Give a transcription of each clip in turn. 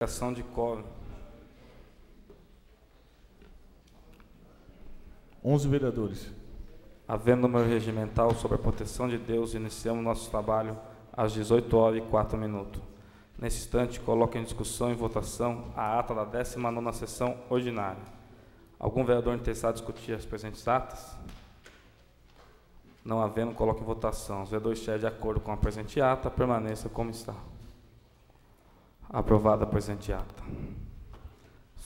Aplicação de quórum. 11 vereadores. Havendo número regimental sobre a proteção de Deus, iniciamos nosso trabalho às 18h04. Nesse instante, coloco em discussão e votação a ata da 19ª sessão ordinária. Algum vereador interessado em discutir as presentes atas? Não havendo, coloco em votação. Os vereadores estiverem de acordo com a presente ata, permaneça como está. Aprovada a presente ata.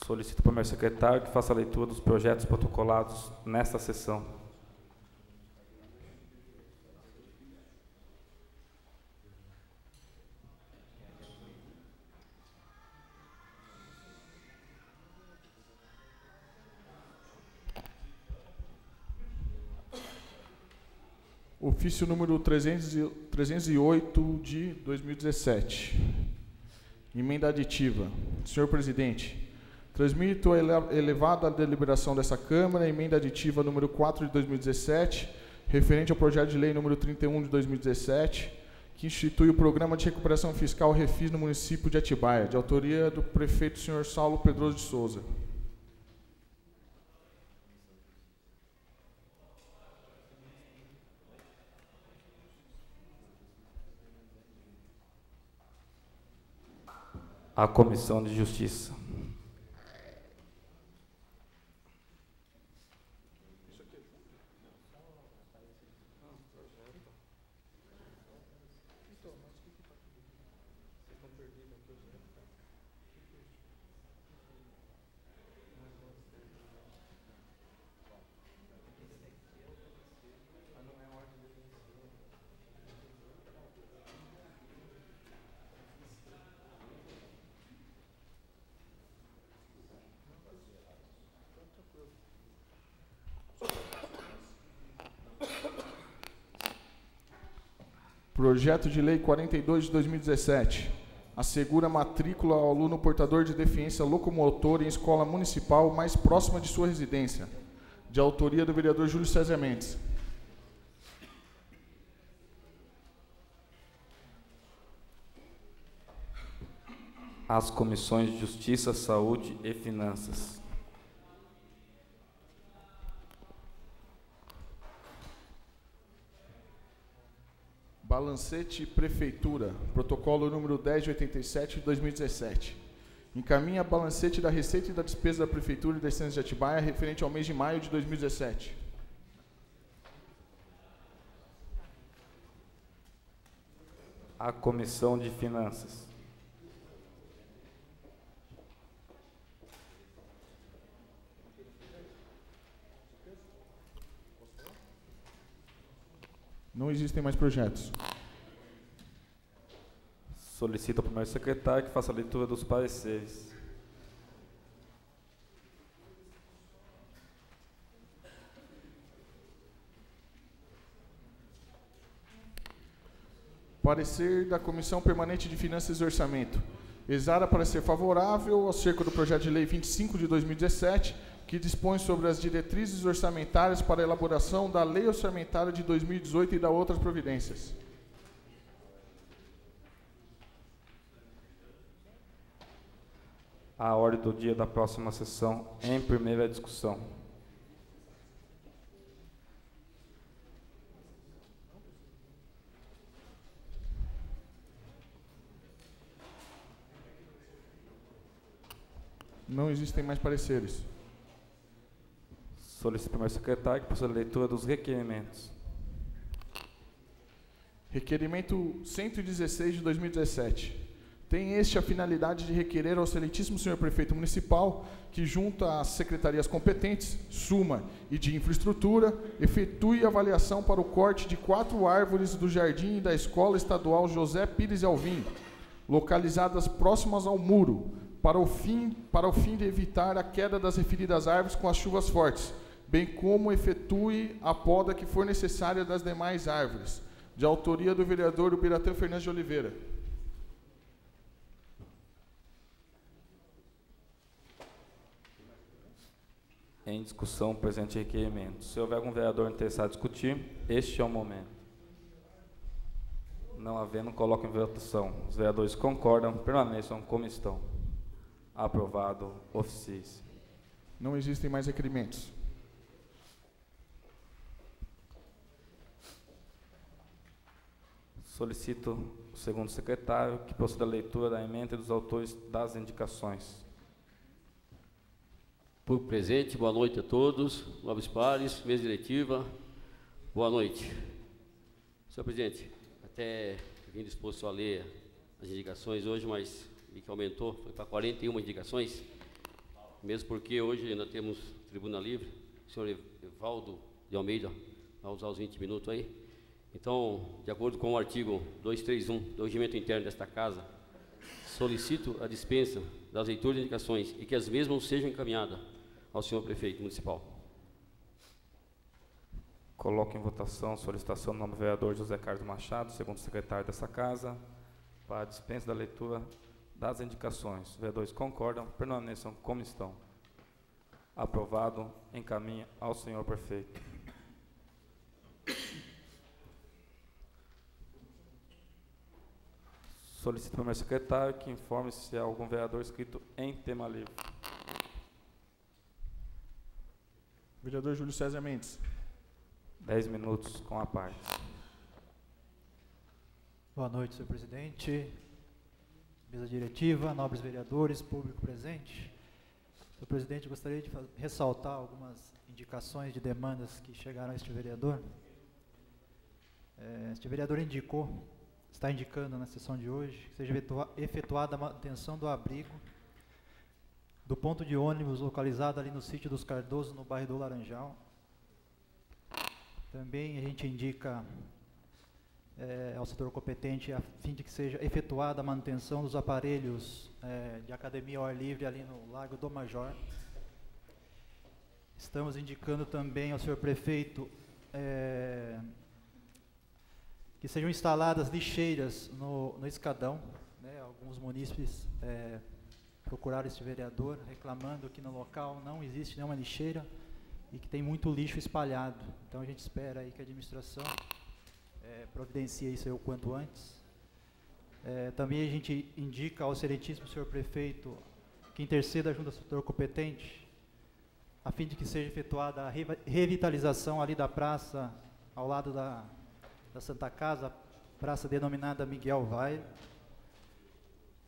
Solicito ao primeiro secretário que faça a leitura dos projetos protocolados nesta sessão. Ofício número 308 de 2017. Emenda aditiva. Senhor presidente, transmito a elevada deliberação dessa Câmara a emenda aditiva número 4 de 2017, referente ao projeto de lei número 31 de 2017, que institui o Programa de Recuperação Fiscal Refis no município de Atibaia, de autoria do prefeito senhor Saulo Pedroso de Souza. A Comissão de Justiça. Projeto de Lei 42 de 2017. Assegura matrícula ao aluno portador de deficiência locomotora em escola municipal mais próxima de sua residência. De autoria do vereador Júlio César Mendes. As comissões de Justiça, Saúde e Finanças. Balancete Prefeitura, protocolo número 10 de 87 de 2017. Encaminha balancete da receita e da despesa da Prefeitura e da Estância de Atibaia referente ao mês de maio de 2017. A Comissão de Finanças. Não existem mais projetos. Solicito ao primeiro secretário que faça a leitura dos pareceres. Parecer da Comissão Permanente de Finanças e Orçamento. Exara parecer favorável acerca do projeto de lei 25 de 2017, que dispõe sobre as diretrizes orçamentárias para a elaboração da Lei Orçamentária de 2018 e da outras providências. A ordem do dia da próxima sessão em primeira discussão. Não existem mais pareceres. Solicito ao primeiro secretário que faça a leitura dos requerimentos. Requerimento 116 de 2017. Tem este a finalidade de requerer ao excelentíssimo senhor prefeito municipal que, junto às secretarias competentes, SUMA e de infraestrutura, efetue avaliação para o corte de 4 árvores do jardim da Escola Estadual José Pires Alvim, localizadas próximas ao muro, para o fim de evitar a queda das referidas árvores com as chuvas fortes, bem como efetue a poda que for necessária das demais árvores, de autoria do vereador Ubiratã Fernandes de Oliveira. Em discussão, o presente requerimento. Se houver algum vereador interessado em discutir, este é o momento. Não havendo, coloco em votação. Os vereadores concordam, permaneçam como estão. Aprovado. Oficiis. Não existem mais requerimentos. Solicito o segundo secretário que proceda a leitura da emenda e dos autores das indicações. Público presente, boa noite a todos, nobres pares, mesa diretiva, boa noite. Senhor presidente, até vim disposto a ler as indicações hoje, mas vi que aumentou, foi para 41 indicações, mesmo porque hoje ainda temos tribuna livre. O senhor Evaldo de Almeida vai usar os 20 minutos aí. Então, de acordo com o artigo 231 do regimento interno desta casa, solicito a dispensa das leituras de indicações e que as mesmas sejam encaminhadas ao senhor prefeito municipal. Coloco em votação a solicitação do nome do vereador José Carlos Machado, segundo secretário dessa casa, para a dispensa da leitura das indicações. Os vereadores concordam, permaneçam como estão. Aprovado, encaminha ao senhor prefeito. Solicito ao primeiro secretário que informe se há algum vereador inscrito em tema livre. Vereador Júlio César Mendes. 10 minutos com a parte. Boa noite, senhor presidente, mesa diretiva, nobres vereadores, público presente. Senhor presidente, gostaria de ressaltar algumas indicações de demandas que chegaram a este vereador. Este vereador está indicando na sessão de hoje que seja efetuada a manutenção do abrigo do ponto de ônibus localizado ali no sítio dos Cardoso, no bairro do Laranjal. Também a gente indica ao setor competente a fim de que seja efetuada a manutenção dos aparelhos de academia ao ar livre ali no Lago do Major. Estamos indicando também ao senhor prefeito que sejam instaladas lixeiras no escadão, né? Alguns munícipes procuraram este vereador reclamando que no local não existe nenhuma lixeira e que tem muito lixo espalhado. Então a gente espera aí que a administração providencie isso aí o quanto antes. Também a gente indica ao excelentíssimo senhor prefeito que interceda junto ao setor competente a fim de que seja efetuada a revitalização ali da praça ao lado da Santa Casa, praça denominada Miguel Vairo.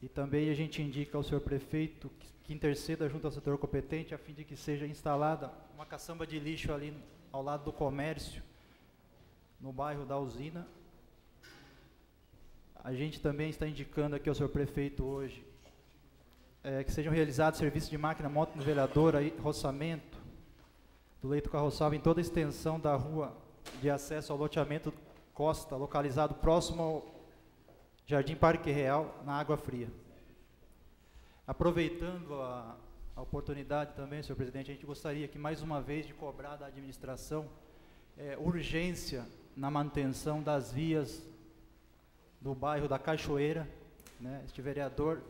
E também a gente indica ao senhor prefeito que interceda junto ao setor competente a fim de que seja instalada uma caçamba de lixo ali ao lado do comércio, no bairro da Usina. A gente também está indicando aqui ao senhor prefeito hoje que sejam realizados serviços de máquina moto-niveladora e roçamento do leito carroçável em toda a extensão da rua de acesso ao loteamento Costa, localizado próximo ao Jardim Parque Real, na Água Fria. Aproveitando a oportunidade também, senhor presidente, a gente gostaria que mais uma vez de cobrar da administração urgência na manutenção das vias do bairro da Cachoeira, né? Este vereador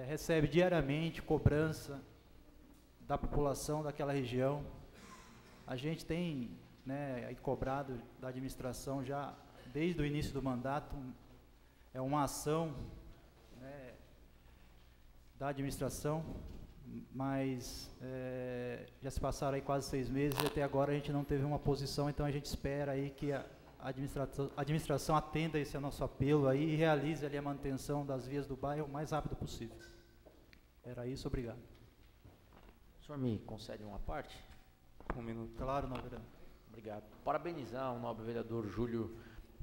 recebe diariamente cobrança da população daquela região. A gente tem aí cobrado da administração já desde o início do mandato, uma ação da administração, mas já se passaram aí quase 6 meses e até agora a gente não teve uma posição, então a gente espera aí que a administração atenda esse nosso apelo aí e realize ali a manutenção das vias do bairro o mais rápido possível. Era isso, obrigado. O senhor me concede uma parte? 1 minuto. Claro, não, vereador. Obrigado. Parabenizar o nobre vereador Júlio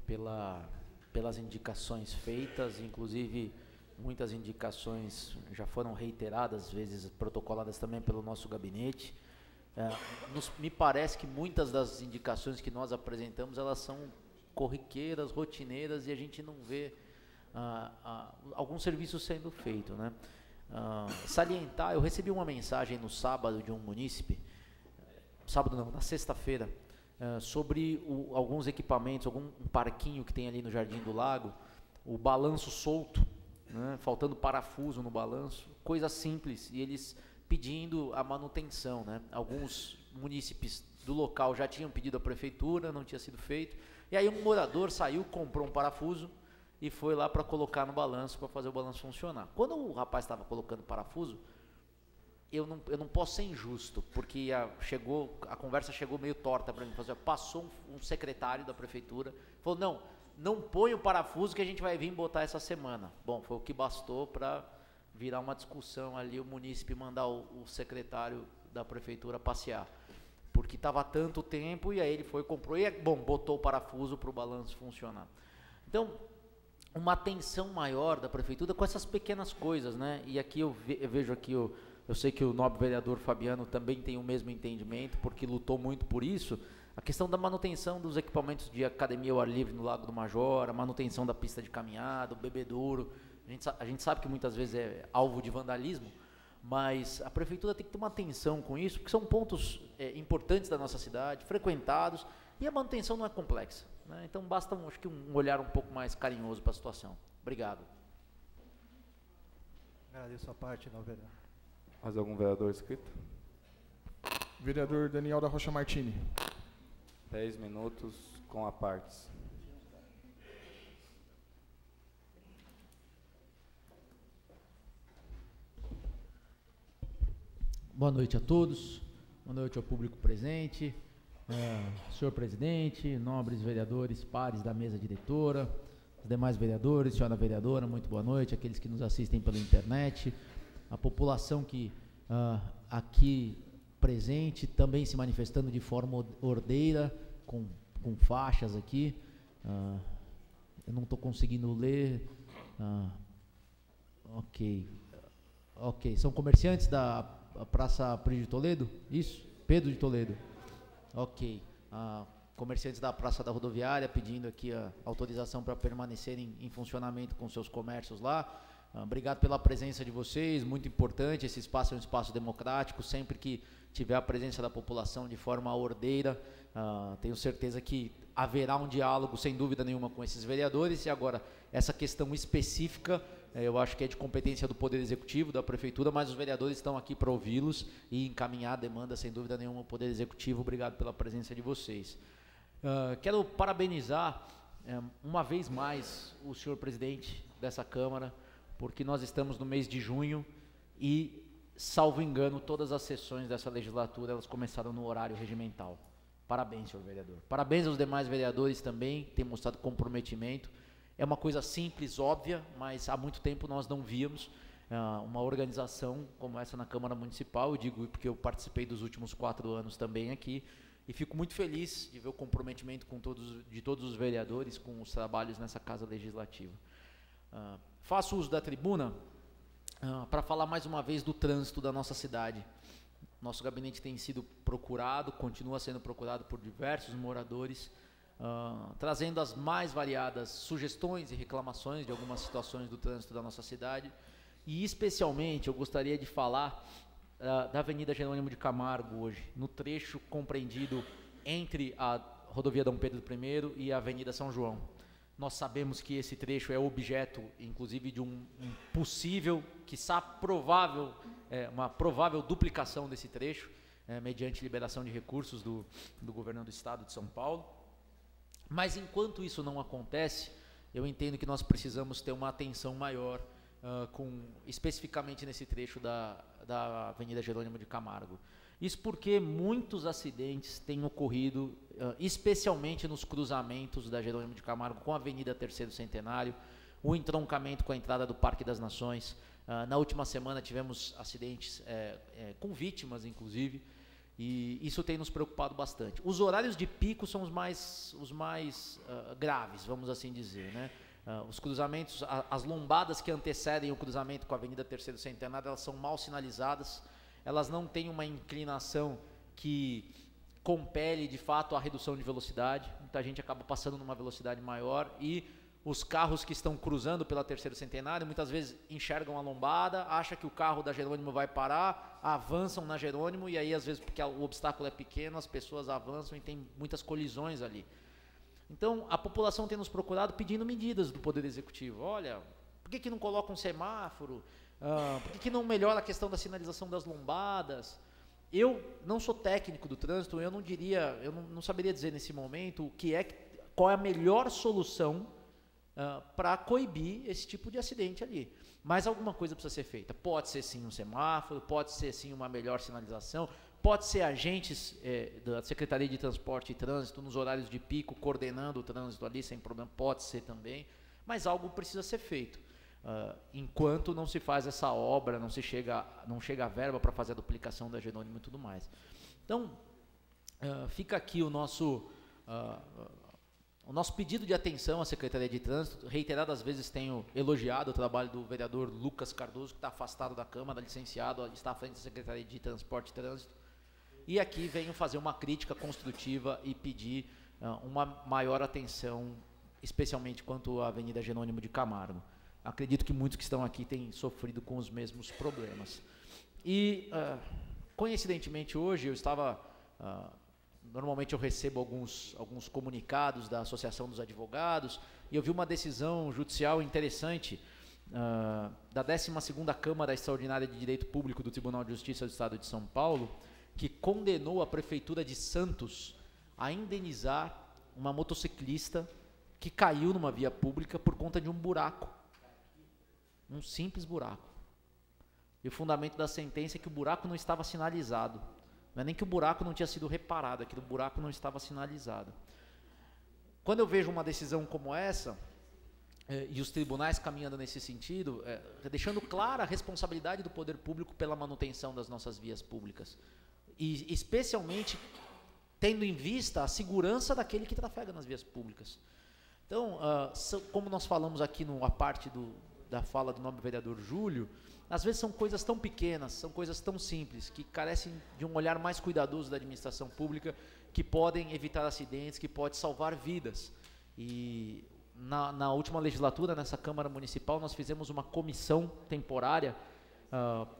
pelas indicações feitas, inclusive muitas indicações já foram reiteradas, às vezes protocoladas também pelo nosso gabinete. Me parece que muitas das indicações que nós apresentamos, elas são corriqueiras, rotineiras, e a gente não vê algum serviço sendo feito, né? Salientar, eu recebi uma mensagem no sábado de um munícipe, na sexta-feira, sobre alguns equipamentos, um parquinho que tem ali no Jardim do Lago, o balanço solto, né, faltando parafuso no balanço, coisa simples, e eles pedindo a manutenção, né? Alguns munícipes do local já tinham pedido à prefeitura, não tinha sido feito, e aí um morador saiu, comprou um parafuso e foi lá para colocar no balanço, para fazer o balanço funcionar. Quando o rapaz estava colocando parafuso, eu não posso ser injusto, porque a conversa chegou meio torta para mim. Passou um secretário da prefeitura, falou, não põe o parafuso que a gente vai vir botar essa semana. Bom, foi o que bastou para virar uma discussão ali, o munícipe mandar o secretário da prefeitura passear, porque estava tanto tempo, e aí ele foi, comprou, e botou o parafuso para o balanço funcionar. Então, uma atenção maior da prefeitura com essas pequenas coisas, né? E aqui eu vejo aqui, eu sei que o nobre vereador Fabiano também tem o mesmo entendimento, porque lutou muito por isso, a questão da manutenção dos equipamentos de academia ao ar livre no Lago do Major, a manutenção da pista de caminhada, o bebedouro. A gente sabe que muitas vezes é alvo de vandalismo, mas a prefeitura tem que ter uma atenção com isso, porque são pontos importantes da nossa cidade, frequentados, e a manutenção não é complexa, né? Então basta, acho que, um olhar um pouco mais carinhoso para a situação. Obrigado. Agradeço a parte, não, vereador. Mais algum vereador inscrito? Vereador Daniel da Rocha Martini. 10 minutos com a partes. Boa noite a todos, boa noite ao público presente, senhor presidente, nobres vereadores, pares da mesa diretora, os demais vereadores, senhora vereadora, muito boa noite, aqueles que nos assistem pela internet, a população que aqui presente, também se manifestando de forma ordeira, com faixas aqui, eu não estou conseguindo ler, ok, são comerciantes da Praça Pedro de Toledo? Isso? Pedro de Toledo. Ok. Comerciantes da Praça da Rodoviária pedindo aqui a autorização para permanecerem em funcionamento com seus comércios lá. Obrigado pela presença de vocês, muito importante, esse espaço é um espaço democrático, sempre que tiver a presença da população de forma ordeira, tenho certeza que haverá um diálogo, sem dúvida nenhuma, com esses vereadores. E agora, essa questão específica, eu acho que é de competência do Poder Executivo, da Prefeitura, mas os vereadores estão aqui para ouvi-los e encaminhar a demanda, sem dúvida nenhuma, ao Poder Executivo. Obrigado pela presença de vocês. Quero parabenizar, uma vez mais, o senhor presidente dessa Câmara, porque nós estamos no mês de junho e, salvo engano, todas as sessões dessa legislatura, elas começaram no horário regimental. Parabéns, senhor vereador. Parabéns aos demais vereadores também, que têm mostrado comprometimento. É uma coisa simples, óbvia, mas há muito tempo nós não víamos uma organização como essa na Câmara Municipal. Eu digo porque eu participei dos últimos 4 anos também aqui, e fico muito feliz de ver o comprometimento de todos os vereadores com os trabalhos nessa Casa Legislativa. Faço uso da tribuna para falar mais uma vez do trânsito da nossa cidade. Nosso gabinete tem sido procurado, continua sendo procurado por diversos moradores, trazendo as mais variadas sugestões e reclamações de algumas situações do trânsito da nossa cidade. E especialmente eu gostaria de falar da Avenida Jerônimo de Camargo hoje, no trecho compreendido entre a rodovia Dom Pedro I e a Avenida São João. Nós sabemos que esse trecho é objeto, inclusive, de um possível, quiçá provável, uma provável duplicação desse trecho, mediante liberação de recursos do governo do estado de São Paulo. Mas enquanto isso não acontece, eu entendo que nós precisamos ter uma atenção maior, especificamente nesse trecho da Avenida Jerônimo de Camargo. Isso porque muitos acidentes têm ocorrido, especialmente nos cruzamentos da Jerônimo de Camargo com a Avenida Terceiro Centenário, o entroncamento com a entrada do Parque das Nações. Na última semana tivemos acidentes com vítimas, inclusive, e isso tem nos preocupado bastante. Os horários de pico são os mais graves, vamos assim dizer, né? Os cruzamentos, as lombadas que antecedem o cruzamento com a Avenida Terceiro Centenário, elas são mal sinalizadas, elas não têm uma inclinação que compele de fato a redução de velocidade, muita gente acaba passando numa velocidade maior, e os carros que estão cruzando pela Terceiro Centenário muitas vezes enxergam a lombada, acham que o carro da Jerônimo vai parar, avançam na Jerônimo, e aí às vezes, porque o obstáculo é pequeno, as pessoas avançam e tem muitas colisões ali. Então a população tem nos procurado pedindo medidas do Poder Executivo. Olha, por que não coloca um semáforo? Por que não melhora a questão da sinalização das lombadas? Eu não sou técnico do trânsito, eu não saberia dizer nesse momento qual é a melhor solução para coibir esse tipo de acidente ali. Mas alguma coisa precisa ser feita. Pode ser sim um semáforo, pode ser sim uma melhor sinalização, pode ser agentes da Secretaria de Transporte e Trânsito nos horários de pico, coordenando o trânsito ali sem problema, pode ser também, mas algo precisa ser feito. Enquanto não se faz essa obra, não chega a verba para fazer a duplicação da Jerônimo e tudo mais. Então, fica aqui o nosso pedido de atenção à Secretaria de Trânsito. Reiteradas vezes tenho elogiado o trabalho do vereador Lucas Cardoso, que está afastado da Câmara, licenciado, está à frente da Secretaria de Transporte e Trânsito. E aqui venho fazer uma crítica construtiva e pedir uma maior atenção, especialmente quanto à Avenida Jerônimo de Camargo. Acredito que muitos que estão aqui têm sofrido com os mesmos problemas. E, coincidentemente, hoje eu estava... Normalmente eu recebo alguns comunicados da Associação dos Advogados, e eu vi uma decisão judicial interessante da 12ª Câmara Extraordinária de Direito Público do Tribunal de Justiça do Estado de São Paulo, que condenou a Prefeitura de Santos a indenizar uma motociclista que caiu numa via pública por conta de um buraco, um simples buraco. E o fundamento da sentença é que o buraco não estava sinalizado. Não é nem que o buraco não tinha sido reparado, é que o buraco não estava sinalizado. Quando eu vejo uma decisão como essa, e os tribunais caminhando nesse sentido, deixando clara a responsabilidade do poder público pela manutenção das nossas vias públicas, e especialmente tendo em vista a segurança daquele que trafega nas vias públicas. Então, como nós falamos aqui a parte da fala do nobre vereador Júlio, às vezes são coisas tão pequenas, são coisas tão simples, que carecem de um olhar mais cuidadoso da administração pública, que podem evitar acidentes, que podem salvar vidas. E na última legislatura, nessa Câmara Municipal, nós fizemos uma comissão temporária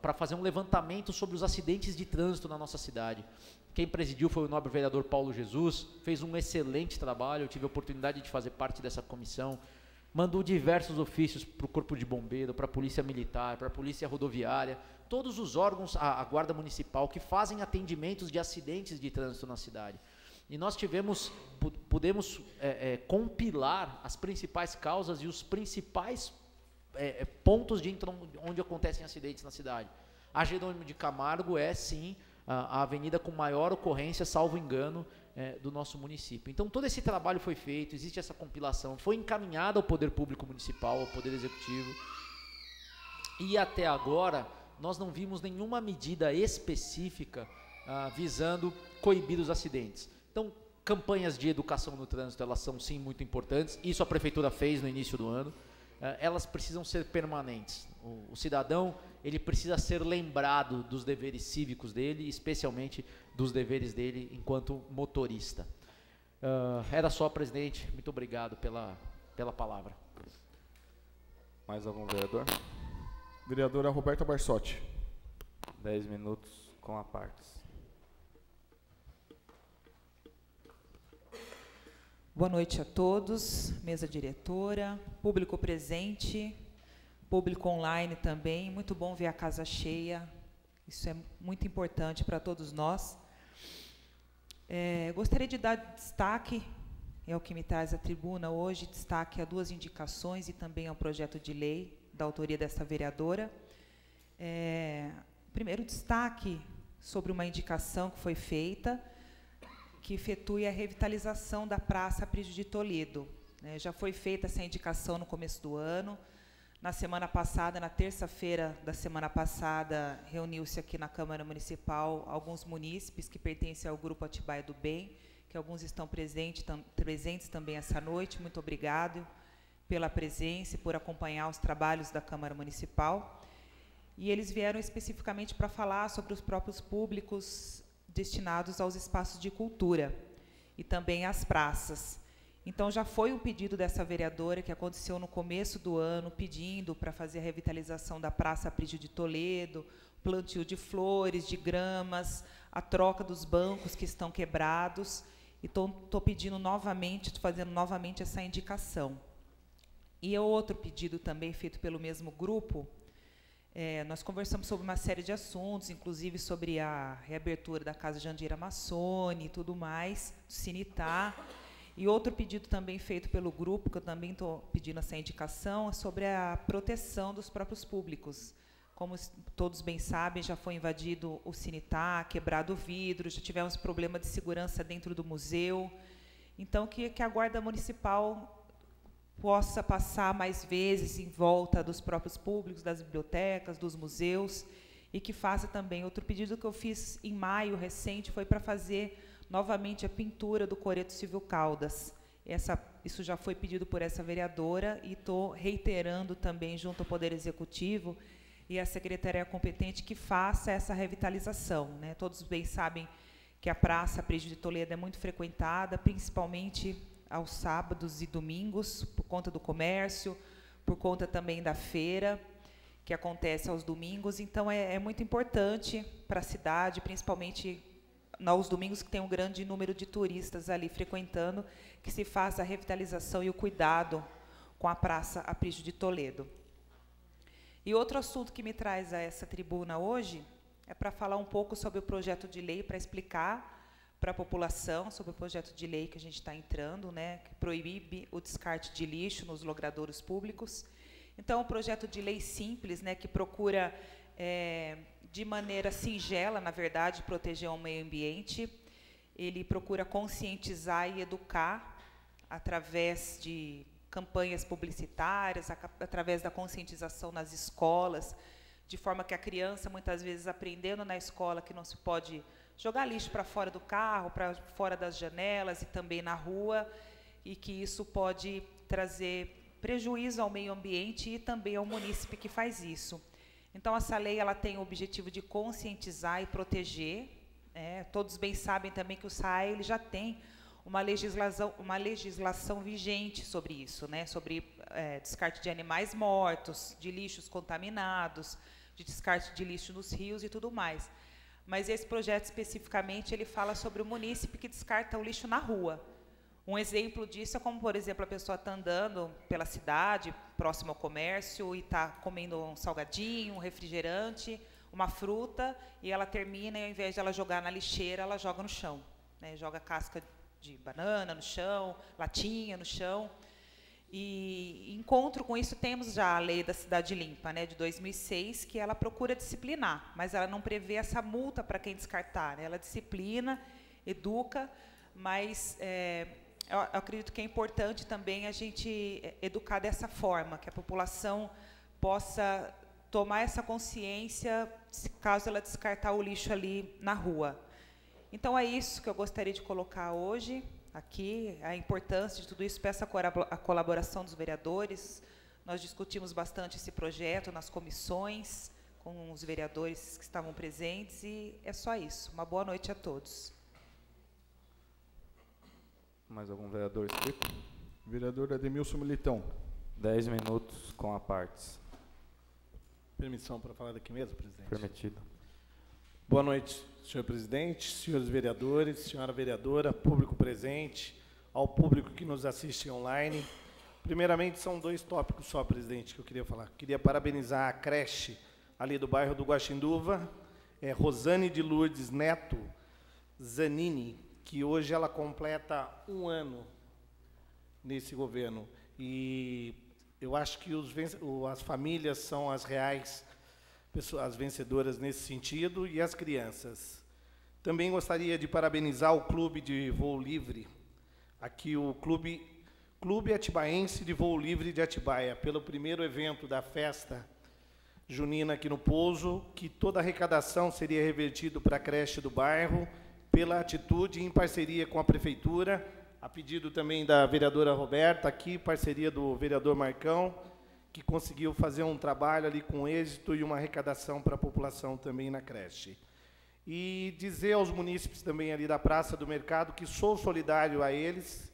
para fazer um levantamento sobre os acidentes de trânsito na nossa cidade. Quem presidiu foi o nobre vereador Paulo Jesus, fez um excelente trabalho, eu tive a oportunidade de fazer parte dessa comissão, mandou diversos ofícios para o Corpo de Bombeiro, para a Polícia Militar, para a Polícia Rodoviária, todos os órgãos, a Guarda Municipal, que fazem atendimentos de acidentes de trânsito na cidade. E nós pudemos compilar as principais causas e os principais pontos onde acontecem acidentes na cidade. A Jerônimo de Camargo é, sim, a avenida com maior ocorrência, salvo engano, do nosso município. Então, todo esse trabalho foi feito, existe essa compilação, foi encaminhada ao Poder Público Municipal, ao Poder Executivo, e até agora nós não vimos nenhuma medida específica visando coibir os acidentes. Então, campanhas de educação no trânsito, elas são sim muito importantes, isso a Prefeitura fez no início do ano, elas precisam ser permanentes. O cidadão, ele precisa ser lembrado dos deveres cívicos dele, especialmente dos deveres dele enquanto motorista. Era só, presidente. Muito obrigado pela palavra. Mais algum vereador? Vereadora Roberta Barsotti. 10 minutos com a partes. Boa noite a todos, mesa diretora, público presente, público online também. Muito bom ver a casa cheia, isso é muito importante para todos nós. Gostaria de dar destaque, é o que me traz à tribuna hoje, destaque a 2 indicações e também ao projeto de lei da autoria dessa vereadora. Primeiro destaque sobre uma indicação que foi feita, que efetue a revitalização da Praça Aprígio de Toledo. Já foi feita essa indicação no começo do ano. Na semana passada, na terça-feira da semana passada, reuniu-se aqui na Câmara Municipal alguns munícipes que pertencem ao Grupo Atibaia do Bem, que alguns estão presentes também essa noite. Muito obrigado pela presença e por acompanhar os trabalhos da Câmara Municipal. E eles vieram especificamente para falar sobre os próprios públicos destinados aos espaços de cultura e também às praças. Então, já foi um pedido dessa vereadora, que aconteceu no começo do ano, pedindo para fazer a revitalização da Praça Aprígio de Toledo, plantio de flores, de gramas, a troca dos bancos que estão quebrados. Então, estou pedindo novamente, estou fazendo novamente essa indicação. E outro pedido também feito pelo mesmo grupo, nós conversamos sobre uma série de assuntos, inclusive sobre a reabertura da Casa Jandira Massone e tudo mais, do Cinitá. E outro pedido também feito pelo grupo, que eu também estou pedindo essa indicação, é sobre a proteção dos próprios públicos. Como todos bem sabem, já foi invadido o Cinitá, quebrado o vidro, já tivemos problema de segurança dentro do museu. Então, que a Guarda Municipal possa passar mais vezes em volta dos próprios públicos, das bibliotecas, dos museus, e que faça também. Outro pedido que eu fiz em maio recente foi para fazer novamente a pintura do Coreto Civil Caldas. Isso já foi pedido por essa vereadora e estou reiterando também junto ao Poder Executivo e à Secretaria competente que faça essa revitalização, né? Todos bem sabem que a Praça Prígio de Toledo é muito frequentada, principalmente aos sábados e domingos, por conta do comércio, por conta também da feira, que acontece aos domingos. Então, é muito importante para a cidade, principalmente aos domingos, que tem um grande número de turistas ali frequentando, que se faça a revitalização e o cuidado com a Praça Aprígio de Toledo. E outro assunto que me traz a essa tribuna hoje é para falar um pouco sobre o projeto de lei, para explicar para a população sobre o projeto de lei que a gente está entrando, né, que proíbe o descarte de lixo nos logradouros públicos. Então, um projeto de lei simples, né, que procura, de maneira singela, na verdade, proteger o meio ambiente. Ele procura conscientizar e educar através de campanhas publicitárias, através da conscientização nas escolas, de forma que a criança, muitas vezes, aprendendo na escola que não se pode jogar lixo para fora do carro, para fora das janelas e também na rua, e que isso pode trazer prejuízo ao meio ambiente e também ao munícipe que faz isso. Então, essa lei ela tem o objetivo de conscientizar e proteger. Todos bem sabem também que o SAE ele já tem uma legislação vigente sobre isso, né? Sobre descarte de animais mortos, de lixos contaminados, de descarte de lixo nos rios e tudo mais. Mas esse projeto, especificamente, ele fala sobre o munícipe que descarta o lixo na rua. Um exemplo disso é como, por exemplo, a pessoa está andando pela cidade, próximo ao comércio, e está comendo um salgadinho, um refrigerante, uma fruta, e ela termina, e ao invés de ela jogar na lixeira, ela joga no chão, né? Joga casca de banana no chão, latinha no chão. E, em encontro com isso, temos já a Lei da Cidade Limpa, né, de 2006, que ela procura disciplinar, mas ela não prevê essa multa para quem descartar, né? Ela disciplina, educa, mas eu acredito que é importante também a gente educar dessa forma, que a população possa tomar essa consciência caso ela descartar o lixo ali na rua. Então, é isso que eu gostaria de colocar hoje aqui, a importância de tudo isso. Peço a colaboração dos vereadores. Nós discutimos bastante esse projeto nas comissões, com os vereadores que estavam presentes, e é só isso. Uma boa noite a todos. Mais algum vereador inscrito? Vereador Ademilson Militão. 10 minutos com a partes. Permissão para falar daqui mesmo, presidente? Permitido. Boa noite, senhor presidente, senhores vereadores, senhora vereadora, público presente, ao público que nos assiste online. Primeiramente, são 2 tópicos só, presidente, que eu queria falar. Queria parabenizar a creche ali do bairro do Guaxinduva, Rosane de Lourdes Neto Zanini, que hoje ela completa 1 ano nesse governo. E eu acho que as famílias são as reais as vencedoras nesse sentido, e as crianças. Também gostaria de parabenizar o Clube de Voo Livre, aqui o Clube Atibaense de Voo Livre de Atibaia, pelo primeiro evento da festa junina aqui no Pouso, que toda a arrecadação seria revertido para a creche do bairro, pela atitude em parceria com a Prefeitura, a pedido também da vereadora Roberta, aqui, parceria do vereador Marcão, que conseguiu fazer um trabalho ali com êxito e uma arrecadação para a população também na creche. E dizer aos munícipes também ali da Praça do Mercado que sou solidário a eles,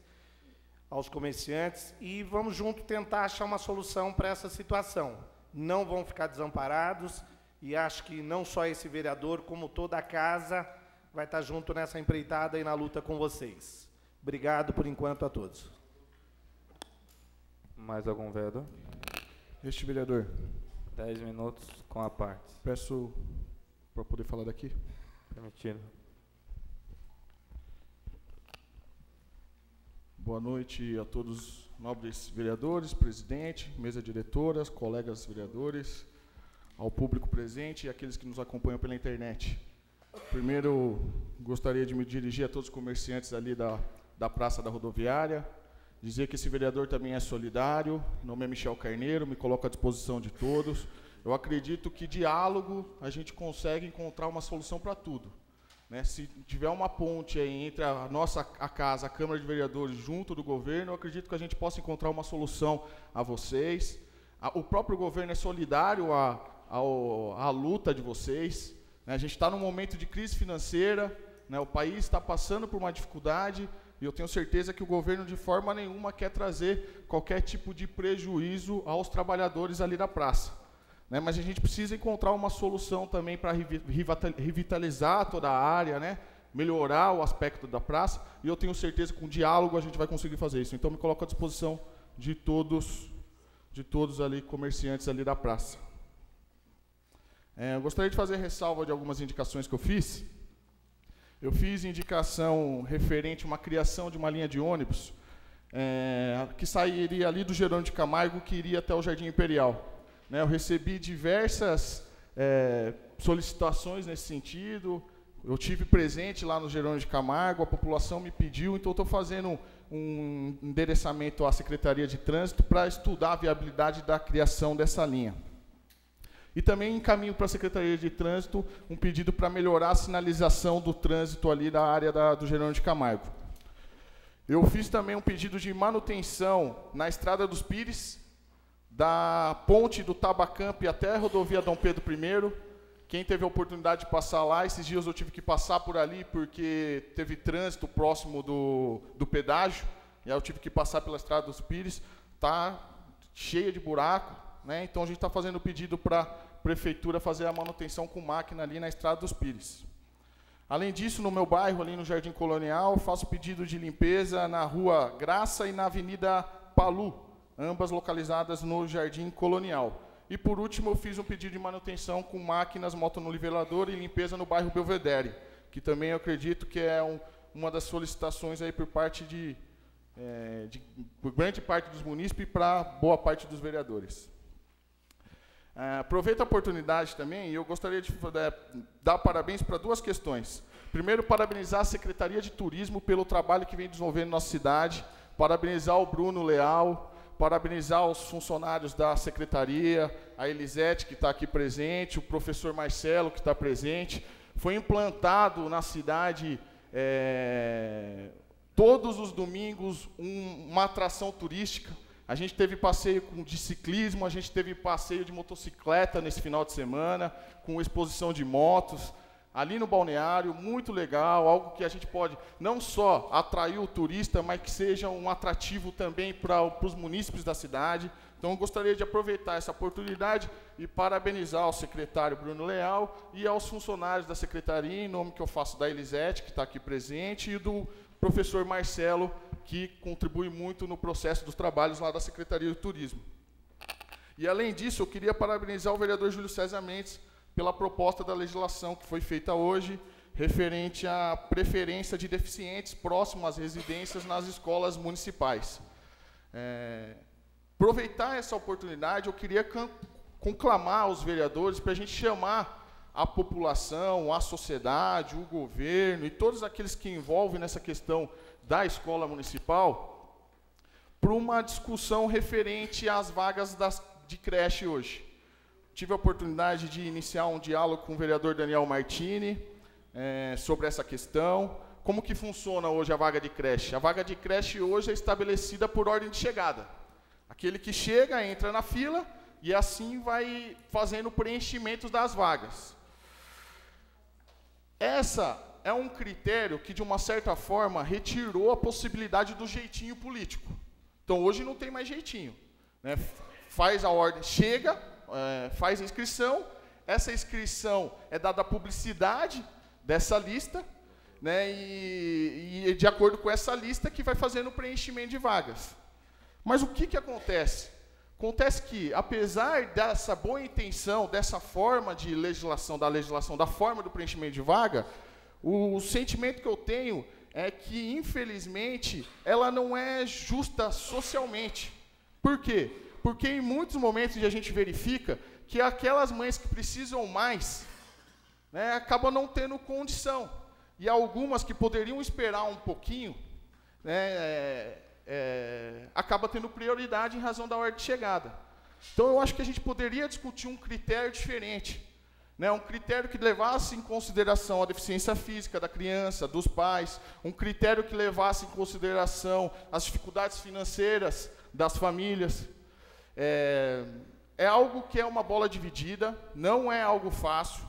aos comerciantes, e vamos junto tentar achar uma solução para essa situação. Não vão ficar desamparados, e acho que não só esse vereador, como toda a casa, vai estar junto nessa empreitada e na luta com vocês. Obrigado, por enquanto, a todos. Mais algum vereador? Este vereador. 10 minutos com a parte. Peço para poder falar daqui. Permitido. Boa noite a todos os nobres vereadores, presidente, mesa diretora, colegas vereadores, ao público presente e aqueles que nos acompanham pela internet. Primeiro, gostaria de me dirigir a todos os comerciantes ali da Praça da Rodoviária, dizer que esse vereador também é solidário, meu nome é Michel Carneiro, me coloco à disposição de todos. Eu acredito que diálogo a gente consegue encontrar uma solução para tudo. Né? Se tiver uma ponte aí entre a casa, a Câmara de Vereadores, junto do governo, eu acredito que a gente possa encontrar uma solução a vocês. O próprio governo é solidário à luta de vocês. Né? A gente está num momento de crise financeira, né? O país está passando por uma dificuldade, e eu tenho certeza que o governo, de forma nenhuma, quer trazer qualquer tipo de prejuízo aos trabalhadores ali da praça. Né? Mas a gente precisa encontrar uma solução também para revitalizar toda a área, né? Melhorar o aspecto da praça, e eu tenho certeza que com diálogo a gente vai conseguir fazer isso. Então, me coloco à disposição de todos ali, comerciantes ali da praça. Eu gostaria de fazer ressalva de algumas indicações que eu fiz. Eu fiz indicação referente a uma criação de uma linha de ônibus que sairia ali do Jerônimo de Camargo, que iria até o Jardim Imperial. Eu recebi diversas solicitações nesse sentido, eu tive presente lá no Jerônimo de Camargo, a população me pediu, então estou fazendo um endereçamento à Secretaria de Trânsito para estudar a viabilidade da criação dessa linha. E também encaminho para a Secretaria de Trânsito um pedido para melhorar a sinalização do trânsito ali da área do Jerônimo de Camargo. Eu fiz também um pedido de manutenção na Estrada dos Pires, da ponte do Tabacamp até a rodovia Dom Pedro I. Quem teve a oportunidade de passar lá, esses dias eu tive que passar por ali porque teve trânsito próximo do pedágio, e aí eu tive que passar pela Estrada dos Pires, está cheia de buraco. Né? Então, a gente está fazendo o pedido para a Prefeitura fazer a manutenção com máquina ali na Estrada dos Pires. Além disso, no meu bairro, ali no Jardim Colonial, faço pedido de limpeza na Rua Graça e na Avenida Palu, ambas localizadas no Jardim Colonial. E, por último, eu fiz um pedido de manutenção com máquinas, motonolivelador e limpeza no bairro Belvedere, que também eu acredito que é uma das solicitações aí por parte por grande parte dos munícipes e para boa parte dos vereadores. Aproveito a oportunidade também, e eu gostaria de dar parabéns para duas questões. Primeiro, parabenizar a Secretaria de Turismo pelo trabalho que vem desenvolvendo na nossa cidade, parabenizar o Bruno Leal, parabenizar os funcionários da Secretaria, a Elisete, que está aqui presente, o professor Marcelo, que está presente. Foi implantado na cidade, todos os domingos, uma atração turística. A gente teve passeio de ciclismo, a gente teve passeio de motocicleta nesse final de semana, com exposição de motos, ali no balneário, muito legal, algo que a gente pode não só atrair o turista, mas que seja um atrativo também para os munícipes da cidade. Então, eu gostaria de aproveitar essa oportunidade e parabenizar o secretário Bruno Leal e aos funcionários da secretaria, em nome que eu faço da Elisete, que está aqui presente, e do professor Marcelo, que contribui muito no processo dos trabalhos lá da Secretaria de Turismo. E, além disso, eu queria parabenizar o vereador Júlio César Mendes pela proposta da legislação que foi feita hoje, referente à preferência de deficientes próximo às residências nas escolas municipais. Aproveitar essa oportunidade, eu queria conclamar os vereadores para a gente chamar a população, a sociedade, o governo e todos aqueles que envolvem nessa questão da escola municipal para uma discussão referente às vagas de creche hoje. Tive a oportunidade de iniciar um diálogo com o vereador Daniel Martini sobre essa questão. Como que funciona hoje a vaga de creche? A vaga de creche hoje é estabelecida por ordem de chegada. Aquele que chega, entra na fila e assim vai fazendo o preenchimento das vagas. Essa é um critério que, de uma certa forma, retirou a possibilidade do jeitinho político. Então, hoje não tem mais jeitinho. Né? Faz a ordem, chega, faz a inscrição, essa inscrição é dada a publicidade dessa lista, né? E de acordo com essa lista que vai fazendo o preenchimento de vagas. Mas o que acontece? Acontece que, apesar dessa boa intenção, dessa forma de legislação, da forma do preenchimento de vaga, o sentimento que eu tenho é que, infelizmente, ela não é justa socialmente. Por quê? Porque em muitos momentos a gente verifica que aquelas mães que precisam mais, né, acabam não tendo condição. E algumas que poderiam esperar um pouquinho, né, acaba tendo prioridade em razão da hora de chegada. Então, eu acho que a gente poderia discutir um critério diferente, né, um critério que levasse em consideração a deficiência física da criança, dos pais, um critério que levasse em consideração as dificuldades financeiras das famílias. É algo que é uma bola dividida, não é algo fácil,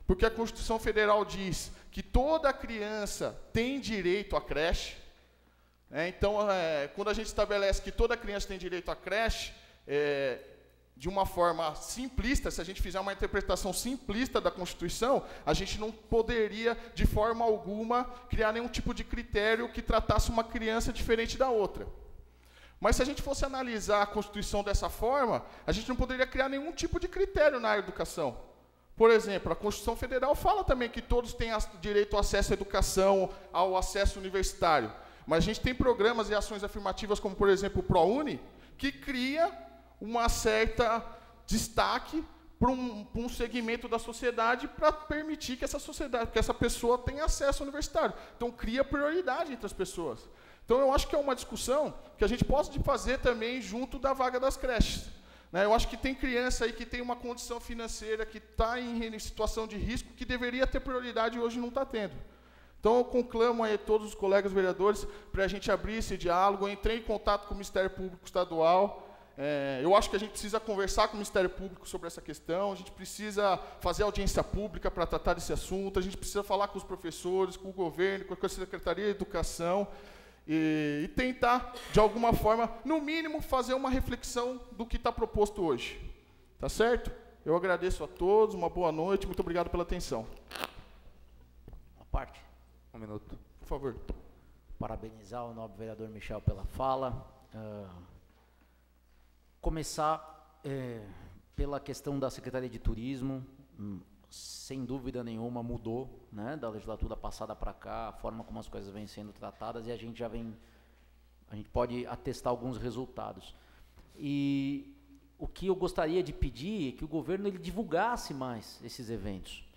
porque a Constituição Federal diz que toda criança tem direito à creche. Então, quando a gente estabelece que toda criança tem direito à creche, de uma forma simplista, se a gente fizer uma interpretação simplista da Constituição, a gente não poderia, de forma alguma, criar nenhum tipo de critério que tratasse uma criança diferente da outra. Mas se a gente fosse analisar a Constituição dessa forma, a gente não poderia criar nenhum tipo de critério na educação. Por exemplo, a Constituição Federal fala também que todos têm direito ao acesso à educação, ao acesso universitário. Mas a gente tem programas e ações afirmativas, como, por exemplo, o ProUni, que cria uma certa destaque para um segmento da sociedade para permitir que essa pessoa tenha acesso ao universitário. Então, cria prioridade entre as pessoas. Então, eu acho que é uma discussão que a gente pode fazer também junto da vaga das creches. Né? Eu acho que tem criança aí que tem uma condição financeira, que está em situação de risco, que deveria ter prioridade e hoje não está tendo. Então, eu conclamo aí todos os colegas vereadores para a gente abrir esse diálogo. Eu entrei em contato com o Ministério Público Estadual. Eu acho que a gente precisa conversar com o Ministério Público sobre essa questão, a gente precisa fazer audiência pública para tratar desse assunto, a gente precisa falar com os professores, com o governo, com a Secretaria de Educação, e tentar, de alguma forma, no mínimo, fazer uma reflexão do que está proposto hoje. Tá certo? Eu agradeço a todos, uma boa noite, muito obrigado pela atenção. A parte. Um minuto. Por favor. Parabenizar o nobre vereador Michel pela fala. Começar pela questão da Secretaria de Turismo, sem dúvida nenhuma mudou, né, da legislatura passada para cá, a forma como as coisas vêm sendo tratadas, e a gente pode atestar alguns resultados. E o que eu gostaria de pedir é que o governo ele divulgasse mais esses eventos,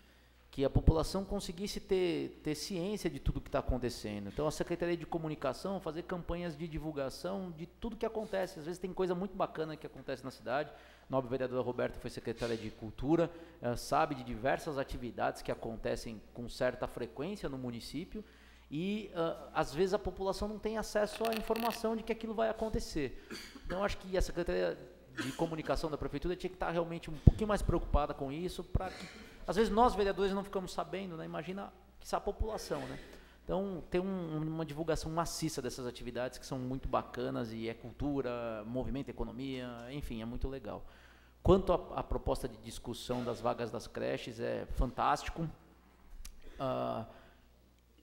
que a população conseguisse ter ciência de tudo que está acontecendo. Então, a Secretaria de Comunicação fazer campanhas de divulgação de tudo que acontece. Às vezes tem coisa muito bacana que acontece na cidade. A nobre vereadora Roberta foi secretária de Cultura, sabe de diversas atividades que acontecem com certa frequência no município e, às vezes, a população não tem acesso à informação de que aquilo vai acontecer. Então, acho que a Secretaria de Comunicação da Prefeitura tinha que estar realmente um pouquinho mais preocupada com isso, para que às vezes nós, vereadores, não ficamos sabendo, né? Imagina a população, né? Então, tem uma divulgação maciça dessas atividades que são muito bacanas e é cultura, movimento, economia, enfim, é muito legal. Quanto à proposta de discussão das vagas das creches, é fantástico.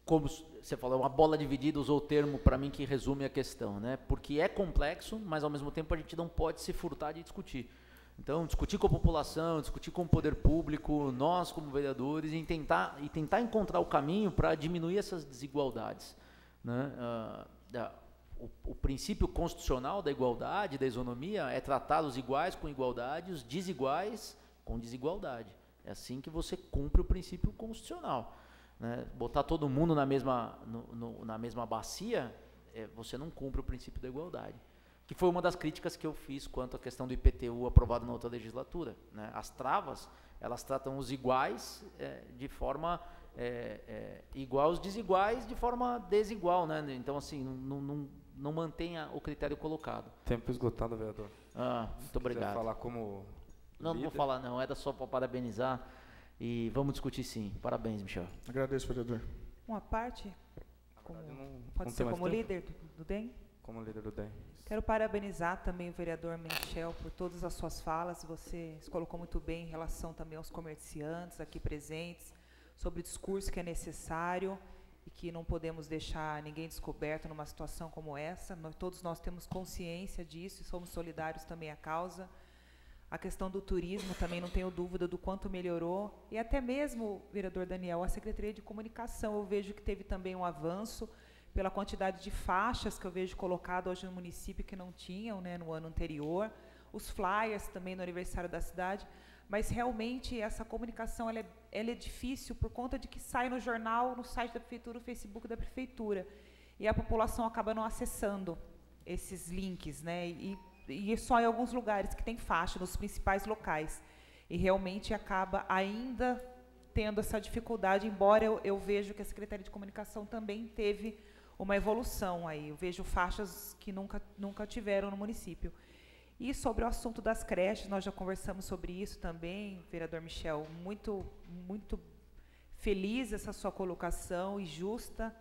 Como você falou, é uma bola dividida, usou o termo para mim que resume a questão, né? Porque é complexo, mas ao mesmo tempo a gente não pode se furtar de discutir. Então, discutir com a população, discutir com o poder público, nós como vereadores, e tentar encontrar o caminho para diminuir essas desigualdades. Né? O princípio constitucional da igualdade, da isonomia, é tratar os iguais com igualdade e os desiguais com desigualdade. É assim que você cumpre o princípio constitucional. Né? Botar todo mundo na mesma bacia, você não cumpre o princípio da igualdade. Que foi uma das críticas que eu fiz quanto à questão do IPTU aprovado na outra legislatura. Né? As travas, elas tratam os iguais de forma igual, os desiguais de forma desigual. Né? Então, assim, não mantenha o critério colocado. Tempo esgotado, vereador. Muito obrigado. Quer falar como Não vou falar não, era só para parabenizar e vamos discutir sim. Parabéns, Michel. Agradeço, vereador. Uma parte, pode ser como líder do DEM? Como líder do DEM. Quero parabenizar também o vereador Michel por todas as suas falas. Você se colocou muito bem em relação também aos comerciantes aqui presentes, sobre o discurso que é necessário e que não podemos deixar ninguém descoberto numa situação como essa. Todos nós temos consciência disso e somos solidários também à causa. A questão do turismo também não tenho dúvida do quanto melhorou. E até mesmo, vereador Daniel, a Secretaria de Comunicação, eu vejo que teve também um avanço. pela quantidade de faixas que eu vejo colocado hoje no município que não tinham, né, no ano anterior, os flyers também no aniversário da cidade, mas realmente essa comunicação ela é difícil por conta de que sai no jornal, no site da prefeitura, no Facebook da prefeitura, e a população acaba não acessando esses links, né, e só em alguns lugares que tem faixa, nos principais locais, e realmente acaba ainda tendo essa dificuldade, embora eu vejo que a Secretaria de Comunicação também teve uma evolução aí, eu vejo faixas que nunca tiveram no município. E sobre o assunto das creches, nós já conversamos sobre isso também, vereador Michel, muito feliz essa sua colocação e justa,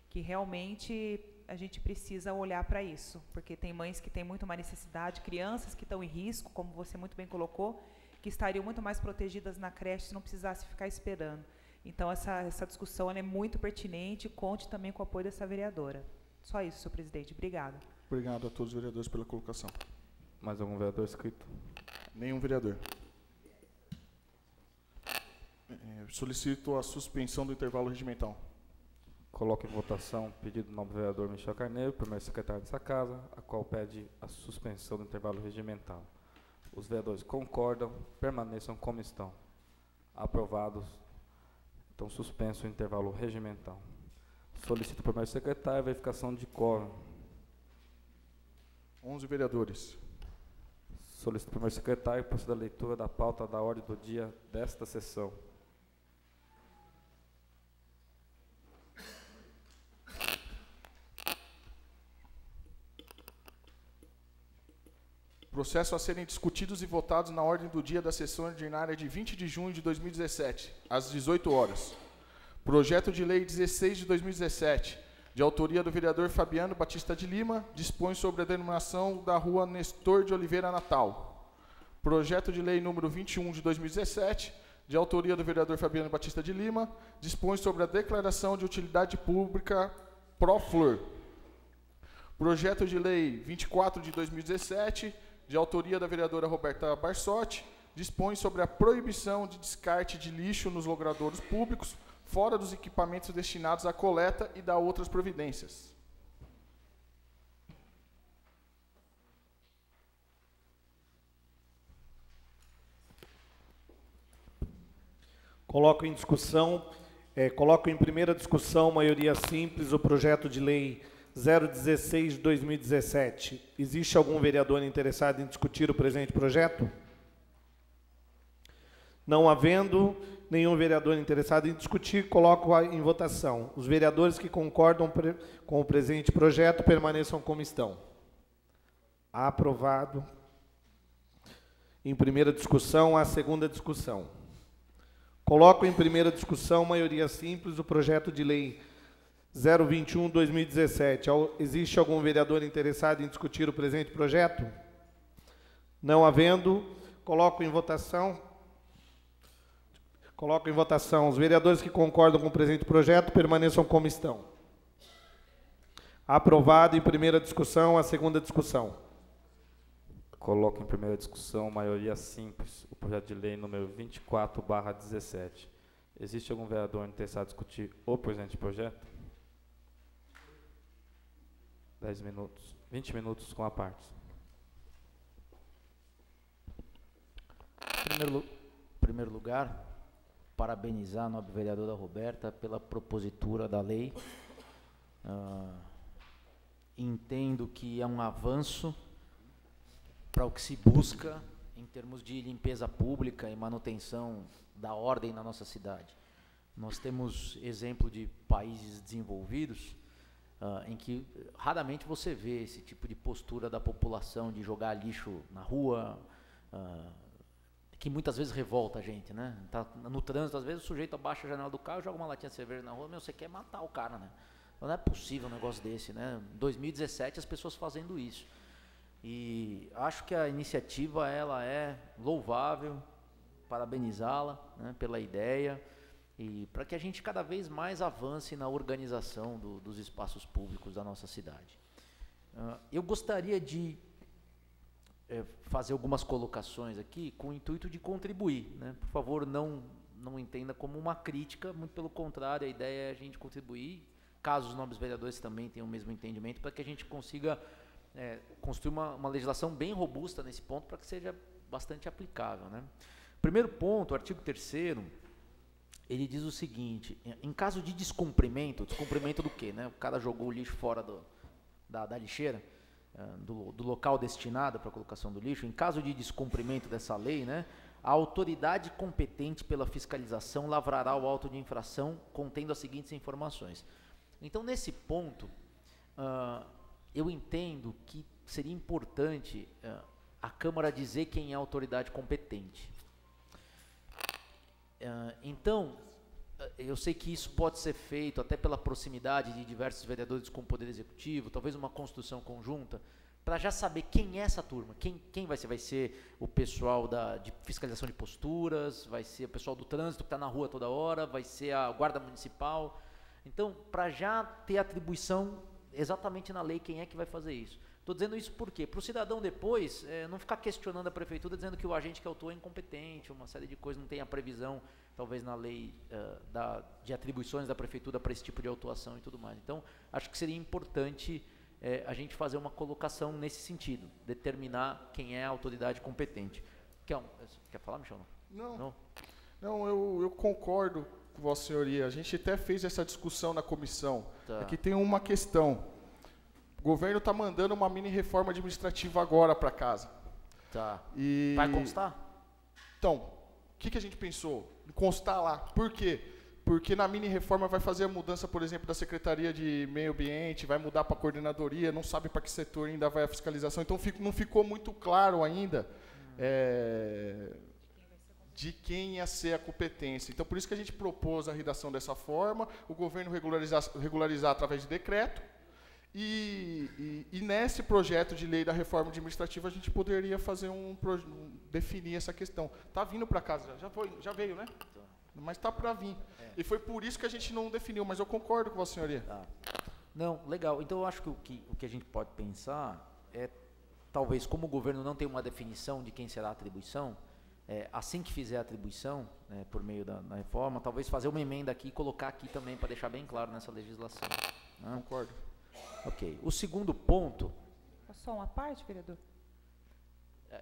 que realmente a gente precisa olhar para isso, porque tem mães que têm muito mais necessidade, crianças que estão em risco, como você muito bem colocou, que estariam muito mais protegidas na creche se não precisasse ficar esperando. Então, essa discussão ela é muito pertinente, conte também com o apoio dessa vereadora. Só isso, senhor presidente. Obrigada. Obrigado a todos os vereadores pela colocação. Mais algum vereador inscrito? Nenhum vereador. Solicito a suspensão do intervalo regimental. Coloco em votação o pedido do nobre vereador Michel Carneiro, primeiro secretário dessa casa, a qual pede a suspensão do intervalo regimental. Os vereadores concordam, permaneçam como estão. Aprovados. Então, suspenso o intervalo regimental. Solicito o primeiro secretário a verificação de quórum. 11 vereadores. Solicito o primeiro secretário que proceda a leitura da pauta da ordem do dia desta sessão. Processos a serem discutidos e votados na ordem do dia da sessão ordinária de 20 de junho de 2017, às 18 horas. Projeto de Lei 16 de 2017, de autoria do vereador Fabiano Batista de Lima, dispõe sobre a denominação da rua Nestor de Oliveira Natal. Projeto de Lei número 21 de 2017, de autoria do vereador Fabiano Batista de Lima, dispõe sobre a declaração de utilidade pública Proflor. Projeto de Lei 24 de 2017, de autoria da vereadora Roberta Barsotti, dispõe sobre a proibição de descarte de lixo nos logradouros públicos, fora dos equipamentos destinados à coleta e dá outras providências. Coloco em primeira discussão, maioria simples, o projeto de lei 016 de 2017. Existe algum vereador interessado em discutir o presente projeto? Não havendo nenhum vereador interessado em discutir, coloco em votação. Os vereadores que concordam com o presente projeto permaneçam como estão. Aprovado. Em primeira discussão, a segunda discussão. Coloco em primeira discussão, maioria simples, o projeto de lei 021/2017. Existe algum vereador interessado em discutir o presente projeto? Não havendo, coloco em votação. Os vereadores que concordam com o presente projeto permaneçam como estão. Aprovado em primeira discussão, a segunda discussão. Coloco em primeira discussão, maioria simples, o projeto de lei número 24/17. Existe algum vereador interessado em discutir o presente projeto? 10 minutos, 20 minutos com a parte. Em primeiro lugar, parabenizar a nobre vereadora Roberta pela propositura da lei. Entendo que é um avanço para o que se busca em termos de limpeza pública e manutenção da ordem na nossa cidade. Nós temos exemplo de países desenvolvidos em que raramente você vê esse tipo de postura da população de jogar lixo na rua, que muitas vezes revolta a gente, né? Tá no trânsito, às vezes o sujeito abaixa a janela do carro, joga uma latinha de cerveja na rua, você quer matar o cara, né? Não é possível um negócio desse, né? Em 2017 as pessoas fazendo isso. E acho que a iniciativa ela é louvável, parabenizá-la, né, pela ideia e para que a gente cada vez mais avance na organização dos espaços públicos da nossa cidade. Eu gostaria de fazer algumas colocações aqui com o intuito de contribuir, né? Por favor, não entenda como uma crítica, muito pelo contrário, a ideia é a gente contribuir, caso os nobres vereadores também tenham o mesmo entendimento, para que a gente consiga construir uma legislação bem robusta nesse ponto, para que seja bastante aplicável, né? Primeiro ponto, o artigo 3º, ele diz o seguinte: em caso de descumprimento do quê, né? O cara jogou o lixo fora da lixeira, do local destinado para a colocação do lixo. Em caso de descumprimento dessa lei, né, a autoridade competente pela fiscalização lavrará o auto de infração contendo as seguintes informações. Então, nesse ponto, eu entendo que seria importante a Câmara dizer quem é a autoridade competente. Então, eu sei que isso pode ser feito até pela proximidade de diversos vereadores com o Poder Executivo, talvez uma construção conjunta, para já saber quem é essa turma, quem vai ser. Vai ser o pessoal de fiscalização de posturas, vai ser o pessoal do trânsito que está na rua toda hora, vai ser a guarda municipal. Então, para já ter atribuição exatamente na lei quem é que vai fazer isso. Estou dizendo isso por quê? Para o cidadão depois não ficar questionando a prefeitura, dizendo que o agente que autua é incompetente, uma série de coisas, não tem a previsão, talvez na lei de atribuições da prefeitura para esse tipo de autuação e tudo mais. Então, acho que seria importante a gente fazer uma colocação nesse sentido, determinar quem é a autoridade competente. Quer falar, Michel? Não, eu concordo com Vossa Senhoria. A gente até fez essa discussão na comissão. Tá. Aqui tem uma questão. O governo está mandando uma mini reforma administrativa agora para casa. Tá. E vai constar? Então, o que a gente pensou? Constar lá. Por quê? Porque na mini reforma vai fazer a mudança, por exemplo, da Secretaria de Meio Ambiente, vai mudar para a coordenadoria, não sabe para que setor ainda vai a fiscalização. Então não ficou muito claro ainda de quem ia ser a competência. Então por isso que a gente propôs a redação dessa forma, o governo regularizar através de decreto. E nesse projeto de lei da reforma administrativa a gente poderia fazer definir essa questão. Está vindo para casa, já veio, né? Mas está para vir. E foi por isso que a gente não definiu, mas eu concordo com Vossa Senhoria. Tá. Não, legal. Então eu acho que o que a gente pode pensar é, talvez, como o governo não tem uma definição de quem será a atribuição, assim que fizer a atribuição, por meio da reforma, talvez fazer uma emenda aqui e colocar aqui também para deixar bem claro nessa legislação. Né? Concordo. Ok. O segundo ponto... Só uma parte, vereador?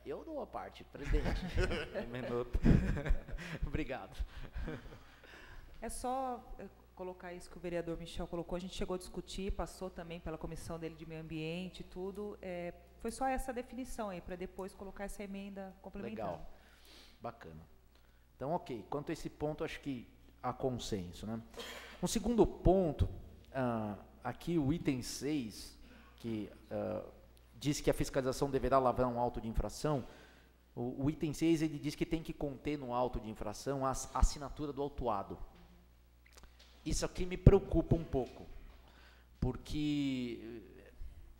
Eu dou a parte, presidente. Minuto. Obrigado. É só colocar isso que o vereador Michel colocou. A gente chegou a discutir, passou também pela comissão dele de meio ambiente e tudo. Foi só essa definição aí, para depois colocar essa emenda complementar. Legal. Bacana. Então, ok. Quanto a esse ponto, acho que há consenso, né? Um segundo ponto... aqui o item 6, que diz que a fiscalização deverá lavrar um auto de infração, o item 6 ele diz que tem que conter no auto de infração a assinatura do autuado. Isso aqui me preocupa um pouco, porque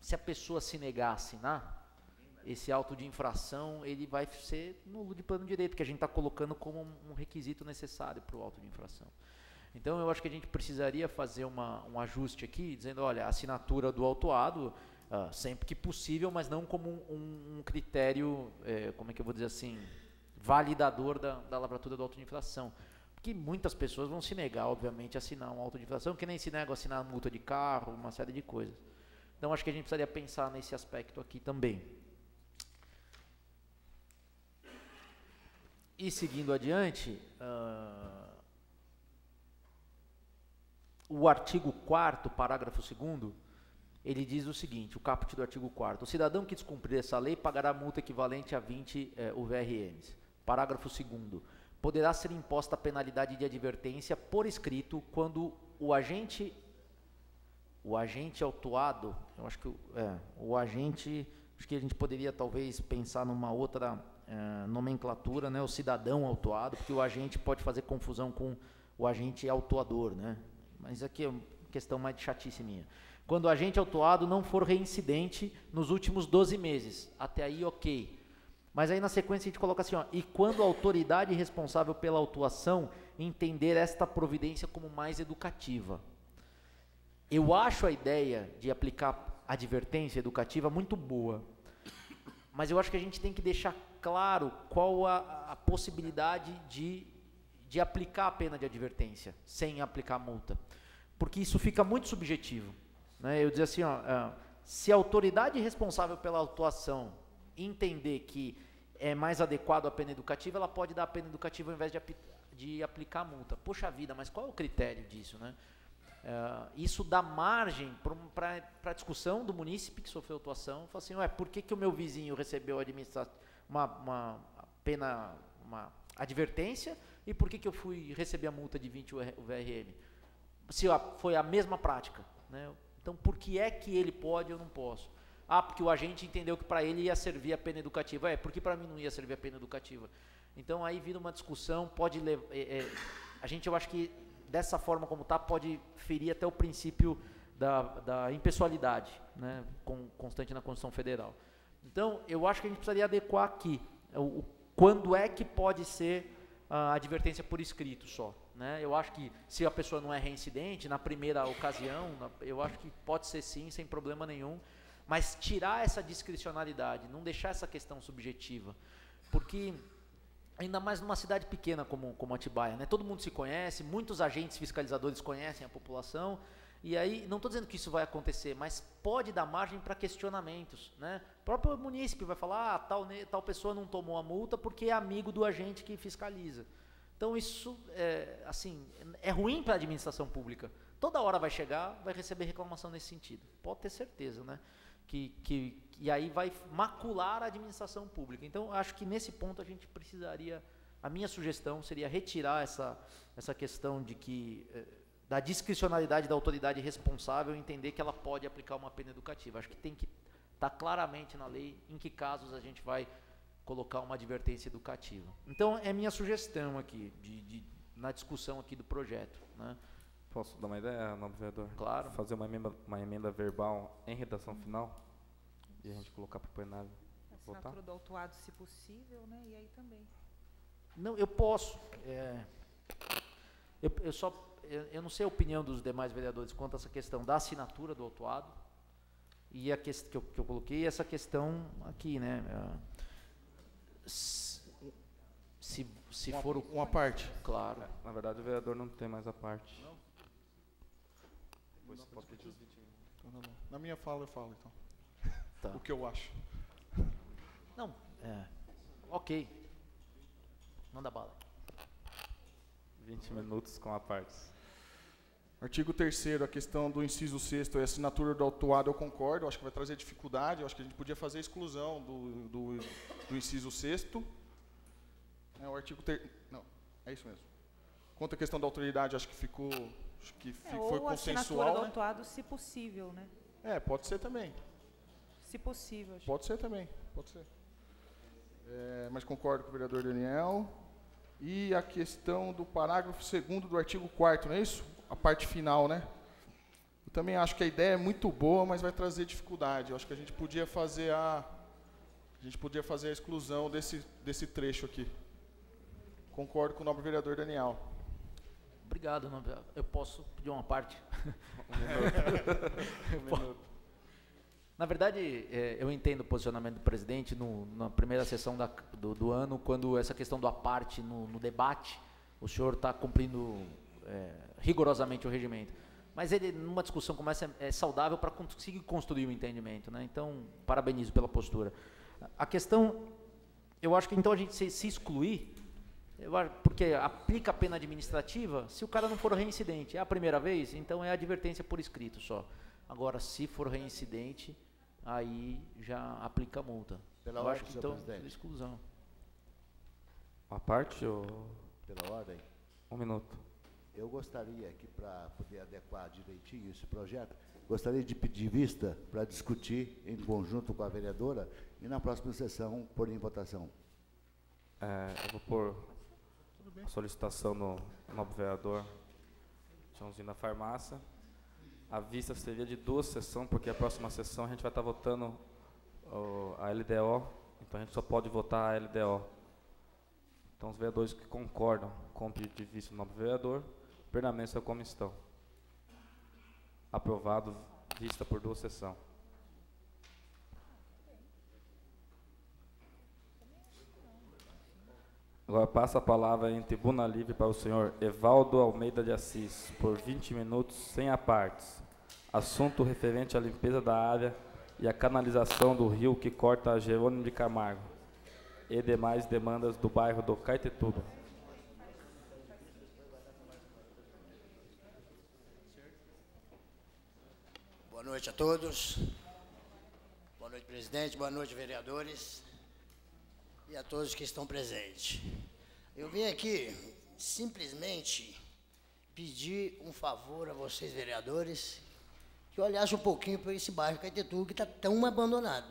se a pessoa se negar a assinar, esse auto de infração ele vai ser nulo de plano direito, que a gente está colocando como um requisito necessário para o auto de infração. Então, eu acho que a gente precisaria fazer um ajuste aqui, dizendo, olha, a assinatura do autuado, sempre que possível, mas não como um critério, como é que eu vou dizer assim, validador da lavratura do auto de infração. Porque muitas pessoas vão se negar, obviamente, a assinar um auto de infração, que nem se negam a assinar multa de carro, uma série de coisas. Então, acho que a gente precisaria pensar nesse aspecto aqui também. E, seguindo adiante... o artigo 4º, parágrafo 2º, ele diz o seguinte, o caput do artigo 4º, o cidadão que descumprir essa lei pagará multa equivalente a 20 UVRMs. Parágrafo 2º, poderá ser imposta a penalidade de advertência por escrito quando o agente autuado, eu acho que acho que a gente poderia talvez pensar numa outra nomenclatura, né, o cidadão autuado, porque o agente pode fazer confusão com o agente autuador, né? Mas aqui é uma questão mais de chatice minha. Quando o agente autuado não for reincidente nos últimos 12 meses. Até aí, ok. Mas aí na sequência a gente coloca assim, e quando a autoridade responsável pela autuação entender esta providência como mais educativa. Eu acho a ideia de aplicar advertência educativa muito boa. Mas eu acho que a gente tem que deixar claro qual a possibilidade de aplicar a pena de advertência, sem aplicar a multa. porque isso fica muito subjetivo, né? Eu dizer assim, se a autoridade responsável pela autuação entender que é mais adequado a pena educativa, ela pode dar a pena educativa ao invés de aplicar a multa. Poxa vida, mas qual é o critério disso, né? Isso dá margem para a discussão do munícipe que sofreu autuação. Fala assim, por que o meu vizinho recebeu uma pena, uma advertência, e por que eu fui receber a multa de 20 o VRM? Se foi a mesma prática, né? Então, por que é que ele pode e eu não posso? Porque o agente entendeu que para ele ia servir a pena educativa. Porque para mim não ia servir a pena educativa. Então, aí vira uma discussão, pode levar... eu acho que dessa forma como está, pode ferir até o princípio da impessoalidade, né, constante na Constituição Federal. Então, eu acho que a gente precisaria adequar aqui quando é que pode ser a advertência por escrito só, né? Eu acho que se a pessoa não é reincidente, na primeira ocasião, eu acho que pode ser sim, sem problema nenhum, mas tirar essa discricionalidade, não deixar essa questão subjetiva, porque ainda mais numa cidade pequena como Atibaia, né? Todo mundo se conhece, muitos agentes fiscalizadores conhecem a população, e aí, não estou dizendo que isso vai acontecer, mas pode dar margem para questionamentos, né? O próprio munícipe vai falar, tal pessoa não tomou a multa porque é amigo do agente que fiscaliza. Então, isso é ruim para a administração pública. Toda hora vai chegar, vai receber reclamação nesse sentido. Pode ter certeza, né? E aí vai macular a administração pública. Então, acho que nesse ponto a gente precisaria, a minha sugestão seria retirar essa questão de que... da discricionalidade da autoridade responsável, entender que ela pode aplicar uma pena educativa. Acho que tem que estar claramente na lei em que casos a gente vai colocar uma advertência educativa. Então, é minha sugestão aqui, na discussão aqui do projeto, né? Posso dar uma ideia, nobre vereador? Claro. Fazer uma emenda verbal em redação final e a gente colocar para o plenário votar? Assinatura do autuado, se possível, né? E aí também. Não, eu posso. Eu não sei a opinião dos demais vereadores quanto a essa questão da assinatura do autuado e a questão que eu coloquei, essa questão aqui, né? Se for uma parte. Claro. Na verdade, o vereador não tem mais a parte. Não? Depois pode pedir os 20 minutos. Não. Na minha fala eu falo, então. Tá. O que eu acho. Não, ok. Manda bala. 20 minutos com a parte. Artigo 3º, a questão do inciso 6º e assinatura do autuado, eu concordo, eu acho que vai trazer dificuldade, eu acho que a gente podia fazer a exclusão do inciso 6º. O artigo não, é isso mesmo. Quanto à questão da autoridade, acho que foi ou consensual, assinatura do né? autuado, se possível, né? Pode ser também. Se possível. Acho. Pode ser também, pode ser. Mas concordo com o vereador Daniel. E a questão do parágrafo 2º do artigo 4º, não é isso? A parte final, né? Eu também acho que a ideia é muito boa, mas vai trazer dificuldade. Eu acho que a gente podia fazer a exclusão desse trecho aqui. Concordo com o nobre vereador Daniel. Obrigado, eu posso pedir uma parte? Na verdade, eu entendo o posicionamento do presidente na primeira sessão do ano, quando essa questão do aparte no debate, o senhor está cumprindo rigorosamente o regimento. Mas ele, numa discussão como essa, é saudável para conseguir construir o entendimento, né? Então, parabenizo pela postura. A questão, eu acho que então a gente se excluir, porque aplica a pena administrativa, se o cara não for reincidente, é a primeira vez, então é advertência por escrito só. Agora, se for reincidente, aí já aplica a multa. Pela eu ordem, acho que senhor então, presidente. exclusão. A parte ou... Pela ordem. 1 minuto. Eu gostaria aqui, para poder adequar direitinho esse projeto, gostaria de pedir vista para discutir em conjunto com a vereadora e na próxima sessão pôr em votação. Eu vou pôr a solicitação no nobre vereador Joãozinho da Farmácia. A vista seria de 2 sessões, porque a próxima sessão a gente vai estar votando a LDO, então a gente só pode votar a LDO. Então os vereadores que concordam com o pedido de vista do nobre vereador, permanecem como estão. Aprovado, vista por 2 sessões. Agora passa a palavra em tribuna livre para o senhor Evaldo Almeida de Assis, por 20 minutos, sem apartes. Assunto referente à limpeza da área e à canalização do rio que corta a Jerônimo de Camargo e demais demandas do bairro do Caetetuba. Boa noite a todos. Boa noite, presidente. Boa noite, vereadores. E a todos que estão presentes. Eu vim aqui simplesmente pedir um favor a vocês, vereadores, que olhassem um pouquinho para esse bairro Caetetuba, que está tão abandonado.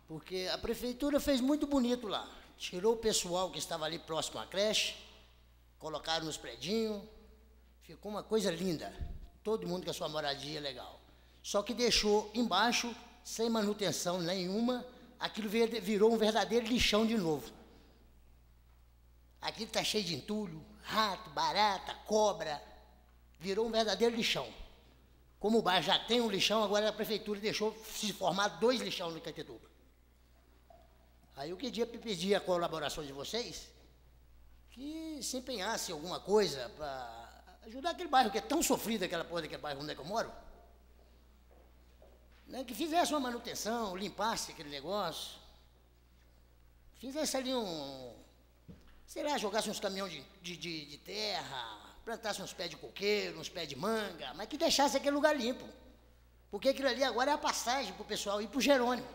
Porque a prefeitura fez muito bonito lá. Tirou o pessoal que estava ali próximo à creche, colocaram nos predinhos, ficou uma coisa linda. Todo mundo com a sua moradia legal. Só que deixou embaixo, sem manutenção nenhuma, aquilo virou um verdadeiro lixão de novo. Aquilo está cheio de entulho, rato, barata, cobra. Virou um verdadeiro lixão. Como o bairro já tem um lixão, agora a prefeitura deixou se formar 2 lixão no Caetetuba. Aí eu queria pedir a colaboração de vocês, que se empenhasse em alguma coisa para ajudar aquele bairro que é tão sofrido, aquela porra daquele bairro onde é que eu moro, né, que fizesse uma manutenção, limpasse aquele negócio, fizesse ali sei lá, jogasse uns caminhões de terra, plantasse uns pés de coqueiro, uns pés de manga, mas que deixasse aquele lugar limpo. Porque aquilo ali agora é a passagem para o pessoal ir para o Jerônimo.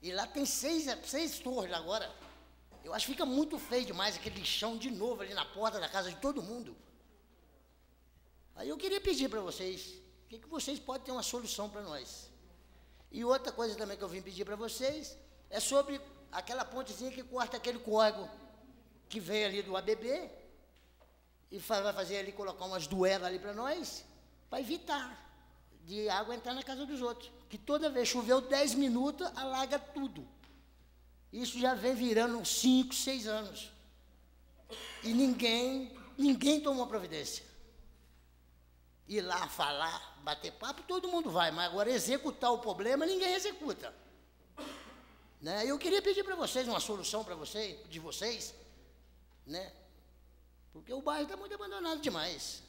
E lá tem 6 torres lá agora. Eu acho que fica muito feio demais aquele lixão de novo ali na porta da casa de todo mundo. Aí eu queria pedir para vocês, o que vocês podem ter uma solução para nós. E outra coisa também que eu vim pedir para vocês é sobre aquela pontezinha que corta aquele córrego que veio ali do ABB e vai fazer ali, colocar umas duelas ali para nós, para evitar de água entrar na casa dos outros. Que toda vez choveu 10 minutos, alaga tudo. Isso já vem virando 5, 6 anos. E ninguém tomou providência. Ir lá falar, bater papo, todo mundo vai, mas agora executar o problema, ninguém executa. Né? Eu queria pedir para vocês uma solução para vocês, né? Porque o bairro está muito abandonado demais.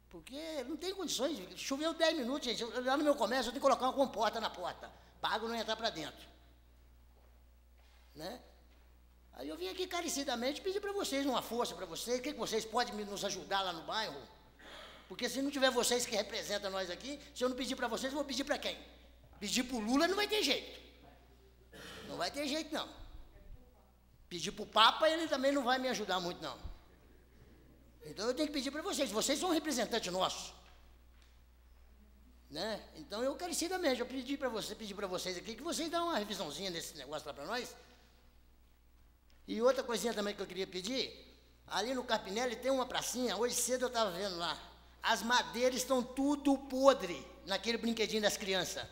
Porque não tem condições, choveu 10 minutos, gente, lá no meu comércio eu tenho que colocar uma comporta na porta, para a água não entrar para dentro. Né? Aí eu vim aqui carecidamente pedir para vocês uma força para vocês, o que vocês podem nos ajudar lá no bairro? Porque se não tiver vocês que representam nós aqui, se eu não pedir para vocês, eu vou pedir para quem? Pedir para o Lula não vai ter jeito. Não vai ter jeito, não. Pedir para o Papa, ele também não vai me ajudar muito, não. Então eu tenho que pedir para vocês são representantes nossos. Né? Então eu carecidamente, eu pedi para vocês aqui, que vocês dão uma revisãozinha nesse negócio lá para nós. E outra coisinha também que eu queria pedir, ali no Carpinelli tem uma pracinha, hoje cedo eu estava vendo lá, as madeiras estão tudo podre naquele brinquedinho das crianças.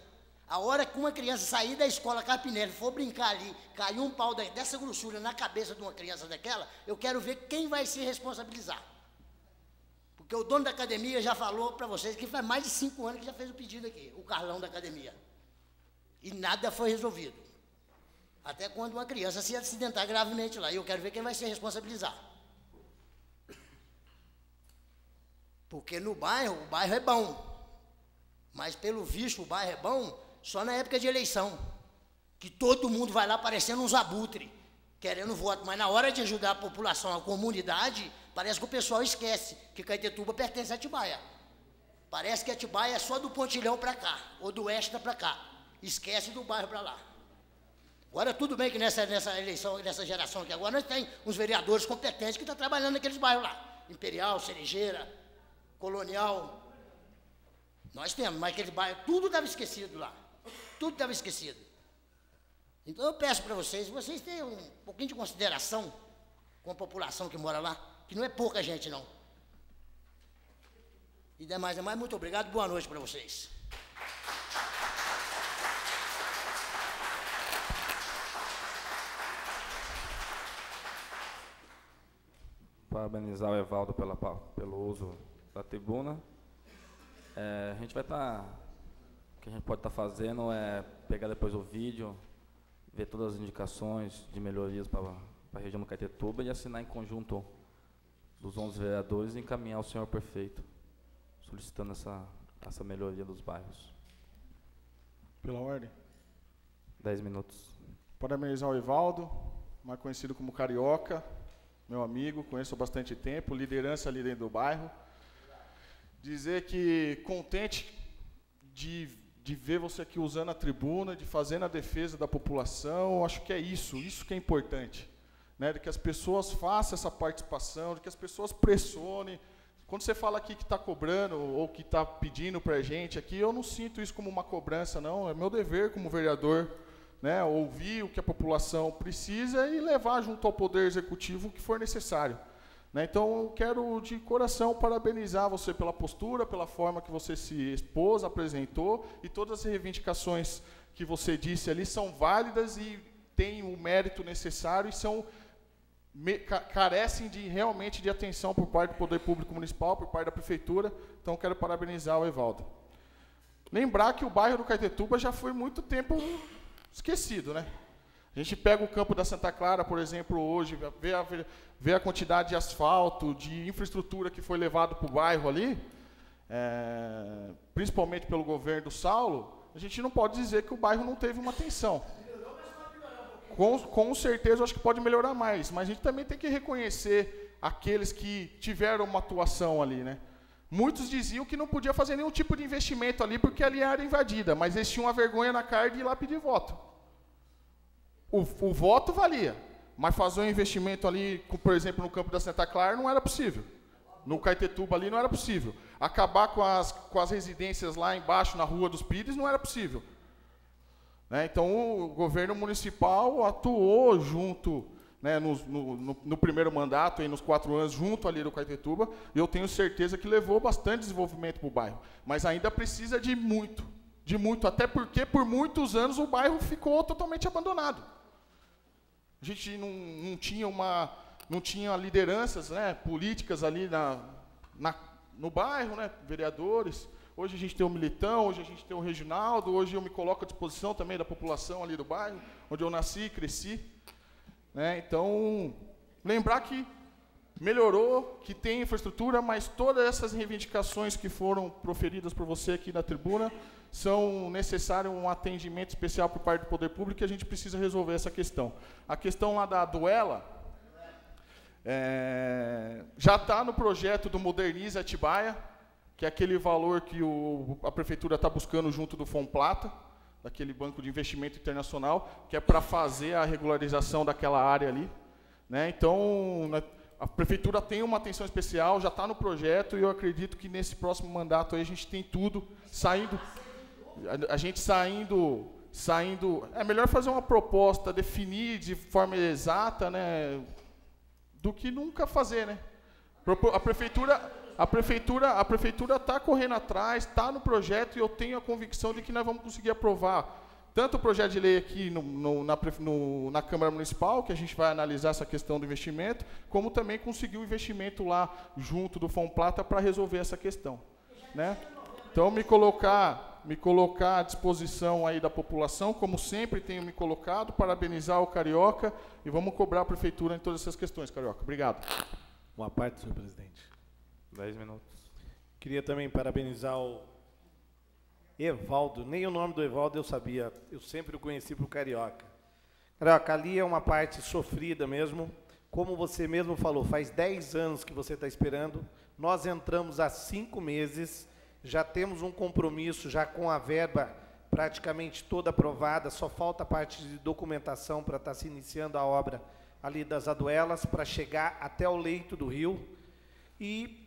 A hora que uma criança sair da escola Carpinelli, for brincar ali, cair um pau dessa grossura na cabeça de uma criança daquela, eu quero ver quem vai se responsabilizar. Porque o dono da academia já falou para vocês que faz mais de 5 anos que já fez o pedido aqui, o Carlão da academia. E nada foi resolvido. Até quando uma criança se acidentar gravemente lá. E eu quero ver quem vai se responsabilizar. Porque no bairro, o bairro é bom. Mas pelo visto o bairro é bom só na época de eleição. Que todo mundo vai lá parecendo uns abutre, querendo voto. Mas na hora de ajudar a população, a comunidade, parece que o pessoal esquece que Caetetuba pertence a Atibaia. Parece que Atibaia é só do Pontilhão para cá, ou do Oeste para cá. Esquece do bairro para lá. Agora, tudo bem que nessa eleição, nessa geração aqui agora, nós temos uns vereadores competentes que estão trabalhando naqueles bairros lá. Imperial, Cerejeira, Colonial. Nós temos, mas aquele bairro, tudo estava esquecido lá. Tudo estava esquecido. Então, eu peço para vocês tenham um pouquinho de consideração com a população que mora lá, que não é pouca gente, não. E demais, muito obrigado, boa noite para vocês. Parabenizar o Evaldo pelo uso da tribuna. A gente vai estar... O que a gente pode estar fazendo é pegar depois o vídeo ver todas as indicações de melhorias para a região do Caetetuba e assinar em conjunto dos 11 vereadores e encaminhar ao senhor prefeito, solicitando essa melhoria dos bairros. Pela ordem. 10 minutos. Parabenizar o Evaldo, mais conhecido como Carioca, meu amigo, conheço há bastante tempo, liderança ali dentro do bairro. Dizer que contente de ver você aqui usando a tribuna, de fazendo a defesa da população, acho que é isso que é importante, né? De que as pessoas façam essa participação, de que as pessoas pressionem. Quando você fala aqui que está cobrando ou que está pedindo para a gente aqui, eu não sinto isso como uma cobrança, não. É meu dever como vereador, né, ouvir o que a população precisa e levar junto ao Poder Executivo o que for necessário. Né? Então, eu quero de coração parabenizar você pela postura, pela forma que você se expôs, apresentou, e todas as reivindicações que você disse ali são válidas e têm o mérito necessário e carecem realmente de atenção por parte do Poder Público Municipal, por parte da Prefeitura. Então, quero parabenizar o Evaldo. Lembrar que o bairro do Caetetuba já foi muito tempo esquecido, né? A gente pega o campo da Santa Clara, por exemplo, hoje, vê a quantidade de asfalto, de infraestrutura que foi levado para o bairro ali, principalmente pelo governo do Saulo, a gente não pode dizer que o bairro não teve uma atenção. Com certeza, eu acho que pode melhorar mais, mas a gente também tem que reconhecer aqueles que tiveram uma atuação ali, né? Muitos diziam que não podia fazer nenhum tipo de investimento ali porque ali era invadida, mas eles tinham uma vergonha na cara de ir lá pedir voto. O voto valia, mas fazer um investimento ali, por exemplo, no campo da Santa Clara, não era possível. No Caetetuba ali não era possível. Acabar com as residências lá embaixo, na Rua dos Pires, não era possível. Né? Então, o governo municipal atuou junto, né, no primeiro mandato, aí, nos 4 anos, junto ali do Caetetuba, e eu tenho certeza que levou bastante desenvolvimento para o bairro. Mas ainda precisa de muito, até porque por muitos anos o bairro ficou totalmente abandonado. A gente não tinha lideranças, né, políticas ali no bairro, né, vereadores. Hoje a gente tem o Militão, hoje a gente tem o Reginaldo, hoje eu me coloco à disposição também da população ali do bairro, onde eu nasci e cresci. Né? Então, lembrar que melhorou, que tem infraestrutura, mas todas essas reivindicações que foram proferidas por você aqui na tribuna são necessários um atendimento especial por parte do Poder Público e a gente precisa resolver essa questão. A questão lá da Duela já está no projeto do Moderniza Atibaia, que é aquele valor que a Prefeitura está buscando junto do Fomplata, daquele banco de investimento internacional, que é para fazer a regularização daquela área ali. Né? Então, a Prefeitura tem uma atenção especial, já está no projeto, e eu acredito que nesse próximo mandato aí a gente tem tudo saindo. É melhor fazer uma proposta, definir de forma exata, né, do que nunca fazer, né? A prefeitura está correndo atrás, está no projeto, e eu tenho a convicção de que nós vamos conseguir aprovar tanto o projeto de lei aqui na Câmara Municipal, que a gente vai analisar essa questão do investimento, como também conseguir o investimento lá junto do Fomplata para resolver essa questão. Né? Então, me colocar à disposição aí da população, como sempre tenho me colocado, parabenizar o Carioca e vamos cobrar a Prefeitura em todas essas questões, Carioca. Obrigado. Uma parte, senhor presidente. 10 minutos. Queria também parabenizar o Evaldo. Nem o nome do Evaldo eu sabia. Eu sempre o conheci por Carioca. Carioca, ali é uma parte sofrida mesmo. Como você mesmo falou, faz 10 anos que você está esperando. Nós entramos há 5 meses. Já temos um compromisso, já com a verba praticamente toda aprovada. Só falta a parte de documentação para estar se iniciando a obra ali das Aduelas, para chegar até o leito do rio. E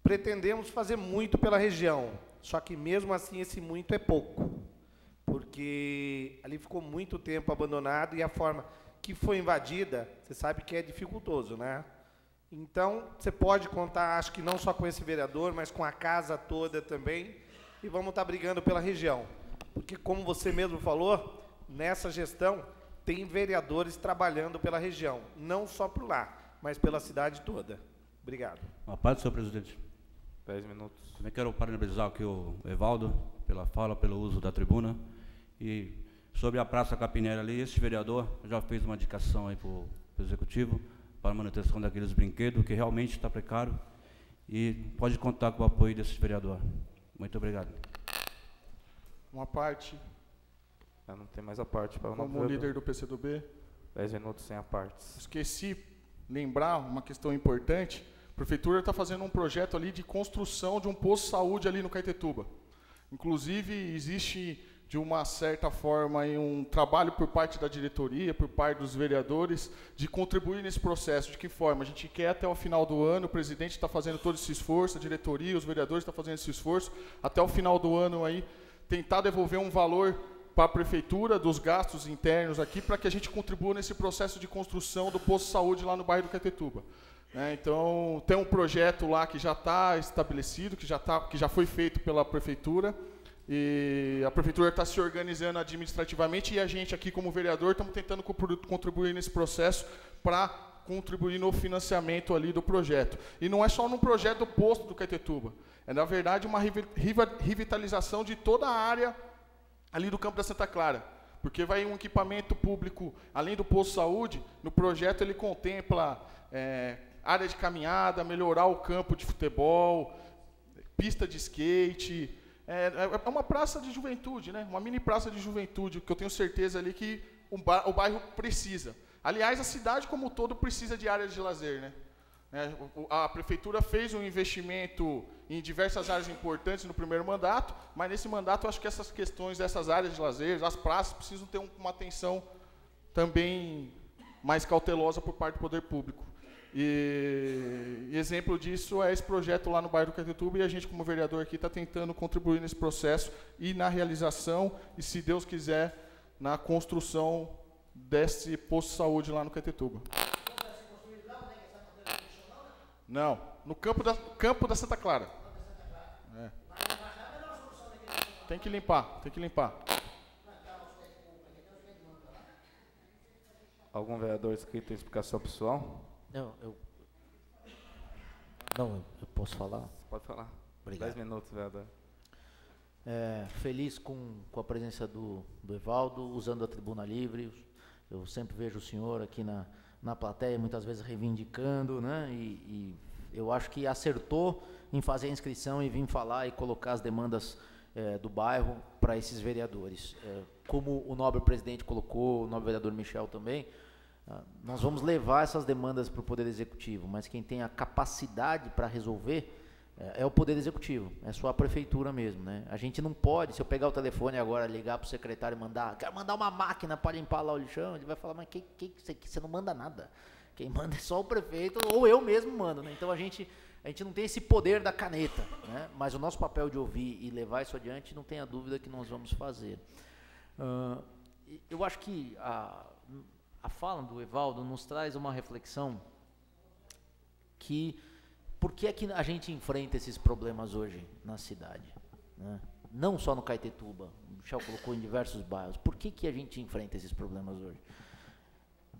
pretendemos fazer muito pela região, só que mesmo assim esse muito é pouco, porque ali ficou muito tempo abandonado e a forma que foi invadida, você sabe que é dificultoso, né? Então, você pode contar, acho que não só com esse vereador, mas com a casa toda também, e vamos estar brigando pela região, porque como você mesmo falou, nessa gestão tem vereadores trabalhando pela região, não só por lá, mas pela cidade toda. Obrigado. Uma parte, senhor presidente. 10 minutos. Também quero parabenizar aqui o Evaldo pela fala, pelo uso da tribuna. E Sobre a Praça Capinera ali, esse vereador já fez uma indicação aí para o Executivo para a manutenção daqueles brinquedos, que realmente está precário, e pode contar com o apoio desse vereador. Muito obrigado. Uma parte. Não tem mais a parte para o novo Como líder do PCdoB. 10 minutos sem a parte. Esqueci lembrar uma questão importante. A prefeitura está fazendo um projeto ali de construção de um posto de saúde ali no Caetetuba. Inclusive, existe, de uma certa forma, um trabalho por parte da diretoria, por parte dos vereadores, de contribuir nesse processo. De que forma? A gente quer, até o final do ano, o presidente está fazendo todo esse esforço, a diretoria, os vereadores estão fazendo esse esforço, até o final do ano aí, tentar devolver um valor para a prefeitura, dos gastos internos aqui, para que a gente contribua nesse processo de construção do posto de saúde lá no bairro do Caetetuba. Então, tem um projeto lá que já está estabelecido, que já foi feito pela prefeitura, e a prefeitura está se organizando administrativamente, e a gente aqui, como vereador, estamos tentando contribuir nesse processo para contribuir no financiamento ali do projeto. E não é só no projeto do posto do Caetetuba, é, na verdade, uma revitalização de toda a área ali do Campo da Santa Clara, porque vai um equipamento público, além do posto de saúde, no projeto ele contempla área de caminhada, melhorar o campo de futebol, pista de skate, é uma praça de juventude, né? Uma mini praça de juventude, que eu tenho certeza ali que o bairro precisa. Aliás, a cidade como um todo precisa de áreas de lazer, né? A prefeitura fez um investimento em diversas áreas importantes no primeiro mandato, mas nesse mandato eu acho que essas questões dessas áreas de lazer, as praças, precisam ter uma atenção também mais cautelosa por parte do poder público. E exemplo disso é esse projeto lá no bairro do Caetetuba, e a gente, como vereador aqui, está tentando contribuir nesse processo e na realização, e se Deus quiser, na construção desse posto de saúde lá no Caetetuba. Não, no campo da Santa Clara. Tem que limpar, tem que limpar. Algum vereador inscrito em explicação pessoal? Não, eu posso falar? Pode falar. Obrigado. 10 minutos, vereador. Feliz com a presença do Evaldo, usando a tribuna livre. Eu sempre vejo o senhor aqui na plateia, muitas vezes reivindicando, né? E eu acho que acertou em fazer a inscrição e vir falar e colocar as demandas do bairro para esses vereadores. Como o nobre presidente colocou, o nobre vereador Michel também, nós vamos levar essas demandas para o Poder Executivo, mas quem tem a capacidade para resolver é o Poder Executivo, é só a prefeitura mesmo, né? A gente não pode, se eu pegar o telefone agora, ligar para o secretário e quero mandar uma máquina para limpar lá o lixão, ele vai falar, mas você não manda nada, quem manda é só o prefeito, ou eu mesmo mando, né? Então a gente não tem esse poder da caneta, né? Mas o nosso papel de ouvir e levar isso adiante, não tenha dúvida que nós vamos fazer. Eu acho que a fala do Evaldo nos traz uma reflexão que, por que é que a gente enfrenta esses problemas hoje na cidade, né? Não só no Caetetuba, o Michel colocou em diversos bairros, por que a gente enfrenta esses problemas hoje?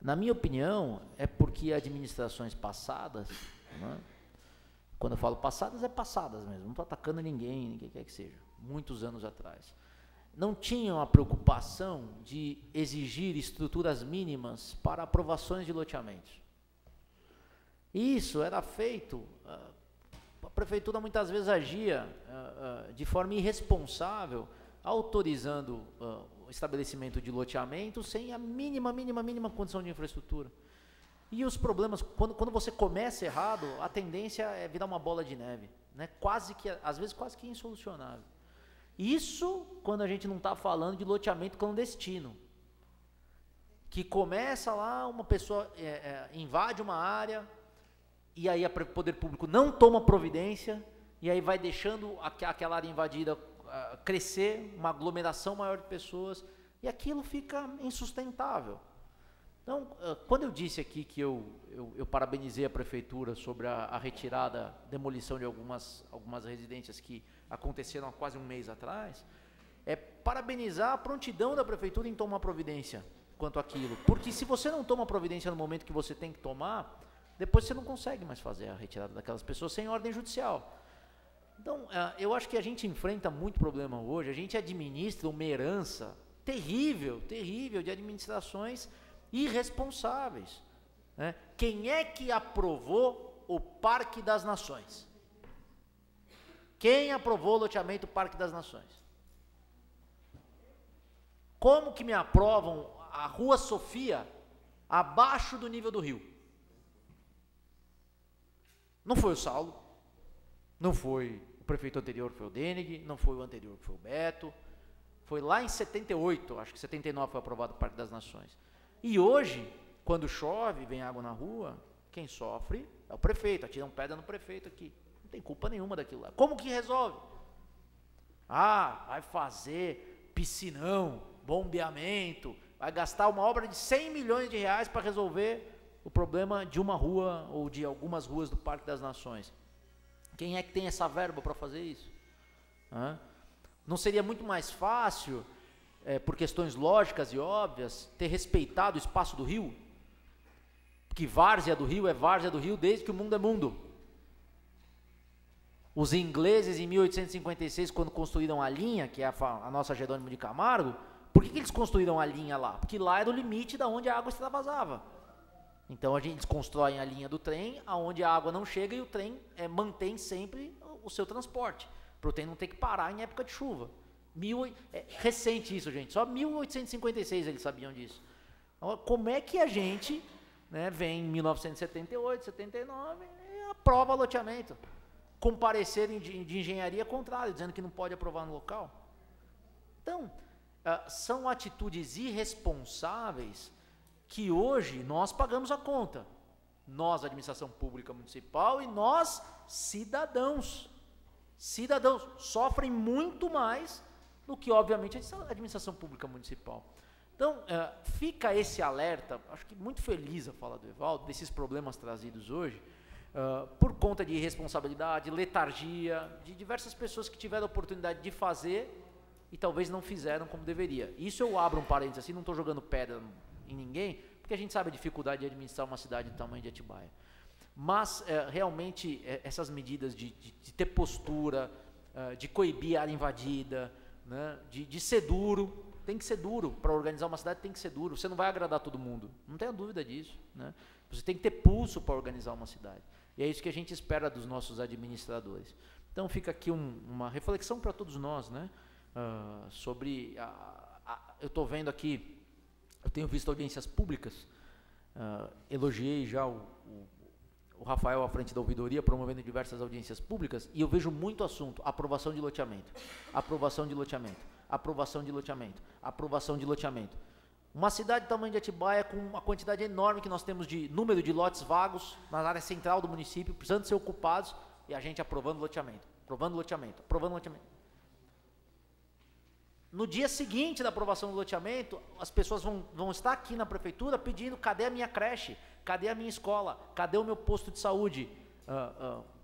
Na minha opinião, é porque administrações passadas, né? Quando eu falo passadas, é passadas mesmo, não estou atacando ninguém quer que seja, muitos anos atrás, não tinham a preocupação de exigir estruturas mínimas para aprovações de loteamentos. Isso era feito, a prefeitura muitas vezes agia de forma irresponsável, autorizando o estabelecimento de loteamentos sem a mínima condição de infraestrutura. E os problemas, quando você começa errado, a tendência é virar uma bola de neve, né? Às vezes quase que insolucionável. Isso quando a gente não está falando de loteamento clandestino, que começa lá, uma pessoa invade uma área, e aí o poder público não toma providência, e aí vai deixando aquela área invadida crescer, uma aglomeração maior de pessoas, e aquilo fica insustentável. Então, quando eu disse aqui que eu parabenizei a prefeitura sobre a retirada, demolição de algumas residências que aconteceram há quase um mês atrás, é parabenizar a prontidão da prefeitura em tomar providência quanto àquilo. Porque se você não toma providência no momento que você tem que tomar, depois você não consegue mais fazer a retirada daquelas pessoas sem ordem judicial. Então, eu acho que a gente enfrenta muito problema hoje, a gente administra uma herança terrível, terrível, de administrações irresponsáveis. Né? Quem é que aprovou o Parque das Nações? Quem aprovou o loteamento Parque das Nações? Como que me aprovam a Rua Sofia abaixo do nível do rio? Não foi o Saulo, não foi o prefeito anterior, que foi o Denig, não foi o anterior, que foi o Beto, foi lá em 78, acho que 79 foi aprovado o Parque das Nações. E hoje, quando chove, vem água na rua, quem sofre é o prefeito, atiram pedra no prefeito aqui. Não tem culpa nenhuma daquilo lá. Como que resolve? Ah, vai fazer piscinão, bombeamento, vai gastar uma obra de 100 milhões de reais para resolver o problema de uma rua ou de algumas ruas do Parque das Nações. Quem é que tem essa verba para fazer isso? Não seria muito mais fácil, por questões lógicas e óbvias, ter respeitado o espaço do rio? Porque várzea do rio é várzea do rio desde que o mundo é mundo. Os ingleses, em 1856, quando construíram a linha, que é a nossa Jerônimo de Camargo, por que eles construíram a linha lá? Porque lá era o limite da onde a água extravasava. Então eles constroem a linha do trem, aonde a água não chega e o trem mantém sempre o seu transporte, para o trem não ter que parar em época de chuva. Recente isso, gente, só 1856 eles sabiam disso. Então, como é que a gente, né, vem em 1978, 79 e aprova loteamento, com parecer de engenharia contrário, dizendo que não pode aprovar no local? Então, são atitudes irresponsáveis que hoje nós pagamos a conta. Nós, administração pública municipal, e nós, cidadãos. Cidadãos sofrem muito mais do que, obviamente, a administração pública municipal. Então, fica esse alerta, acho que muito feliz a fala do Evaldo, desses problemas trazidos hoje, por conta de irresponsabilidade, letargia, de diversas pessoas que tiveram a oportunidade de fazer e talvez não fizeram como deveria. Isso eu abro um parênteses assim, não estou jogando pedra em ninguém, porque a gente sabe a dificuldade de administrar uma cidade do tamanho de Atibaia. Mas, realmente, essas medidas de ter postura, de coibir a área invadida, né, de ser duro, tem que ser duro, para organizar uma cidade tem que ser duro, você não vai agradar todo mundo, não tenha dúvida disso, né? Você tem que ter pulso para organizar uma cidade, e é isso que a gente espera dos nossos administradores. Então fica aqui uma reflexão para todos nós, né, sobre, eu estou vendo aqui, eu tenho visto audiências públicas, elogiei já o Rafael à frente da ouvidoria, promovendo diversas audiências públicas, e eu vejo muito assunto, aprovação de loteamento, aprovação de loteamento, aprovação de loteamento, aprovação de loteamento. Uma cidade do tamanho de Atibaia, com uma quantidade enorme que nós temos de número de lotes vagos na área central do município, precisando ser ocupados, e a gente aprovando loteamento, aprovando loteamento, aprovando loteamento. No dia seguinte da aprovação do loteamento, as pessoas vão estar aqui na prefeitura pedindo: cadê a minha creche? Cadê a minha escola? Cadê o meu posto de saúde?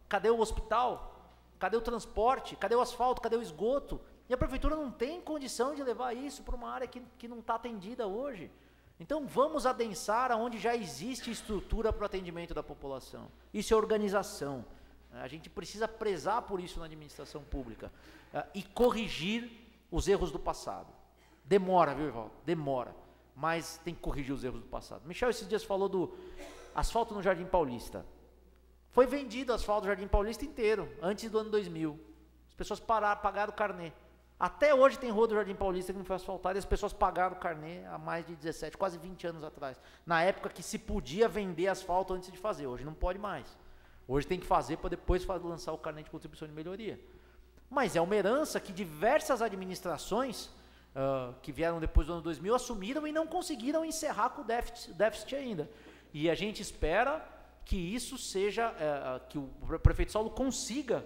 Cadê o hospital? Cadê o transporte? Cadê o asfalto? Cadê o esgoto? E a prefeitura não tem condição de levar isso para uma área que não está atendida hoje. Então vamos adensar aonde já existe estrutura para o atendimento da população. Isso é organização. A gente precisa prezar por isso na administração pública e corrigir os erros do passado. Demora, viu, Evaldo? Demora. Mas tem que corrigir os erros do passado. Michel esses dias falou do asfalto no Jardim Paulista. Foi vendido asfalto no Jardim Paulista inteiro, antes do ano 2000. As pessoas pagaram o carnê. Até hoje tem rua do Jardim Paulista que não foi asfaltada e as pessoas pagaram o carnê há mais de 17, quase 20 anos atrás. Na época que se podia vender asfalto antes de fazer. Hoje não pode mais. Hoje tem que fazer para depois lançar o carnê de contribuição de melhoria. Mas é uma herança que diversas administrações que vieram depois do ano 2000 assumiram e não conseguiram encerrar com o déficit ainda. E a gente espera que isso seja, que o prefeito Saulo consiga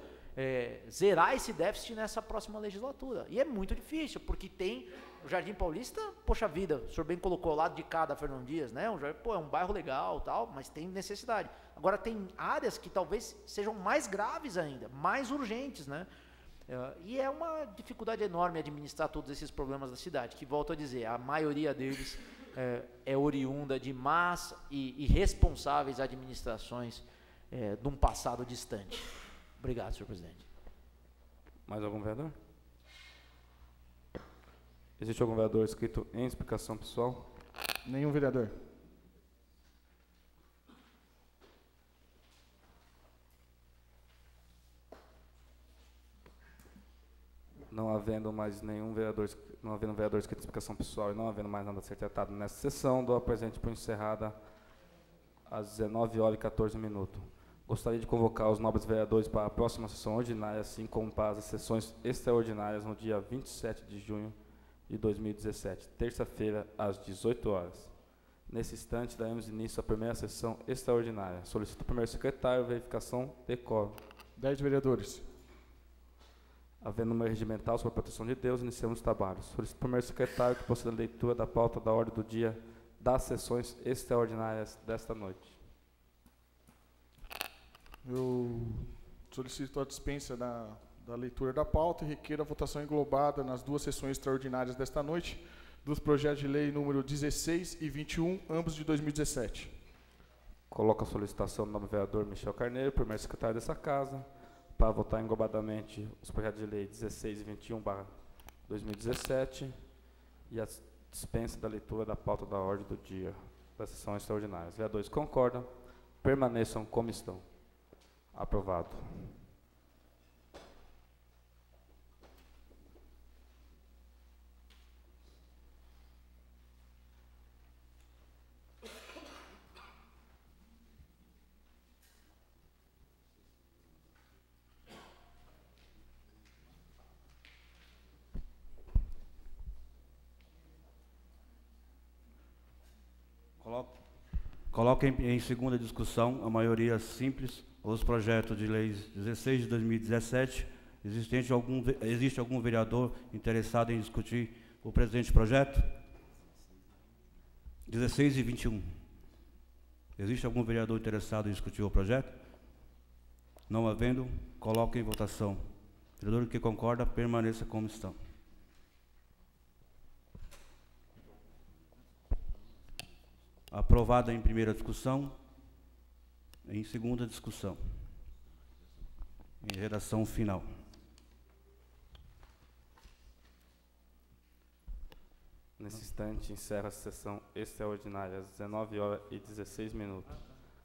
zerar esse déficit nessa próxima legislatura. E é muito difícil, porque tem o Jardim Paulista, poxa vida, o senhor bem colocou ao lado de cá da Fernão Dias, né? É um bairro legal, tal, mas tem necessidade. Agora tem áreas que talvez sejam mais graves ainda, mais urgentes, né? E é uma dificuldade enorme administrar todos esses problemas da cidade, que, volto a dizer, a maioria deles é oriunda de más e irresponsáveis administrações de um passado distante. Obrigado, senhor presidente. Mais algum vereador? Existe algum vereador inscrito em explicação pessoal? Nenhum vereador. Não havendo mais nenhum vereador, não havendo vereador inscrito em explicação pessoal e não havendo mais nada a ser tratado nessa sessão, dou a presente por encerrada às 19h14. Gostaria de convocar os nobres vereadores para a próxima sessão ordinária, assim como para as sessões extraordinárias no dia 27 de junho de 2017, terça-feira, às 18 horas. Nesse instante, daremos início à primeira sessão extraordinária. Solicito o primeiro secretário, verificação de quórum. 10 vereadores. Havendo número regimental sobre a proteção de Deus, iniciamos os trabalhos. Solicito o primeiro secretário que proceda a leitura da pauta da ordem do dia das sessões extraordinárias desta noite. Eu solicito a dispensa da leitura da pauta e requeiro a votação englobada nas duas sessões extraordinárias desta noite dos projetos de lei número 16 e 21, ambos de 2017. Coloco a solicitação do nobre vereador Michel Carneiro, primeiro secretário dessa casa, para votar englobadamente os projetos de lei 16 e 21/2017 e a dispensa da leitura da pauta da ordem do dia das sessões extraordinárias. Vereadores concordam, permaneçam como estão. Aprovado. Coloque em segunda discussão a maioria simples os projetos de leis 16 de 2017. Existe algum vereador interessado em discutir o presente projeto? 16 e 21. Existe algum vereador interessado em discutir o projeto? Não havendo, coloque em votação. Vereador que concorda, permaneça como estão. Aprovada em primeira discussão, em segunda discussão, em redação final. Nesse instante, encerra a sessão extraordinária às 19h16.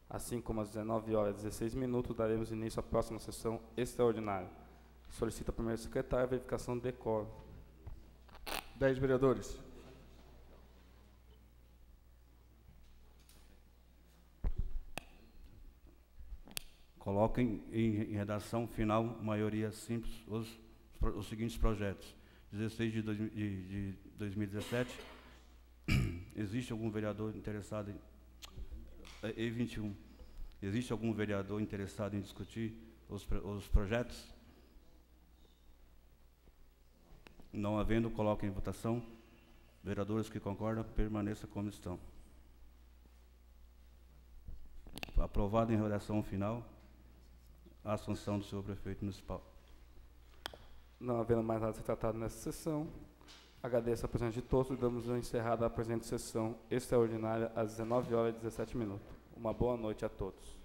Assim como às 19h16, daremos início à próxima sessão extraordinária. Solicito ao primeiro secretário a verificação de quórum. 10 vereadores. Coloquem em redação final, maioria simples, os seguintes projetos. 16 de 2017. Existe algum vereador interessado em... 21. Existe algum vereador interessado em discutir os projetos? Não havendo, coloquem em votação. Vereadores que concordam, permaneça como estão. Aprovado em redação final. A assunção do senhor prefeito municipal. Não havendo mais nada a ser tratado nessa sessão, agradeço a presença de todos e damos encerrada a presente sessão extraordinária às 19h17. Uma boa noite a todos.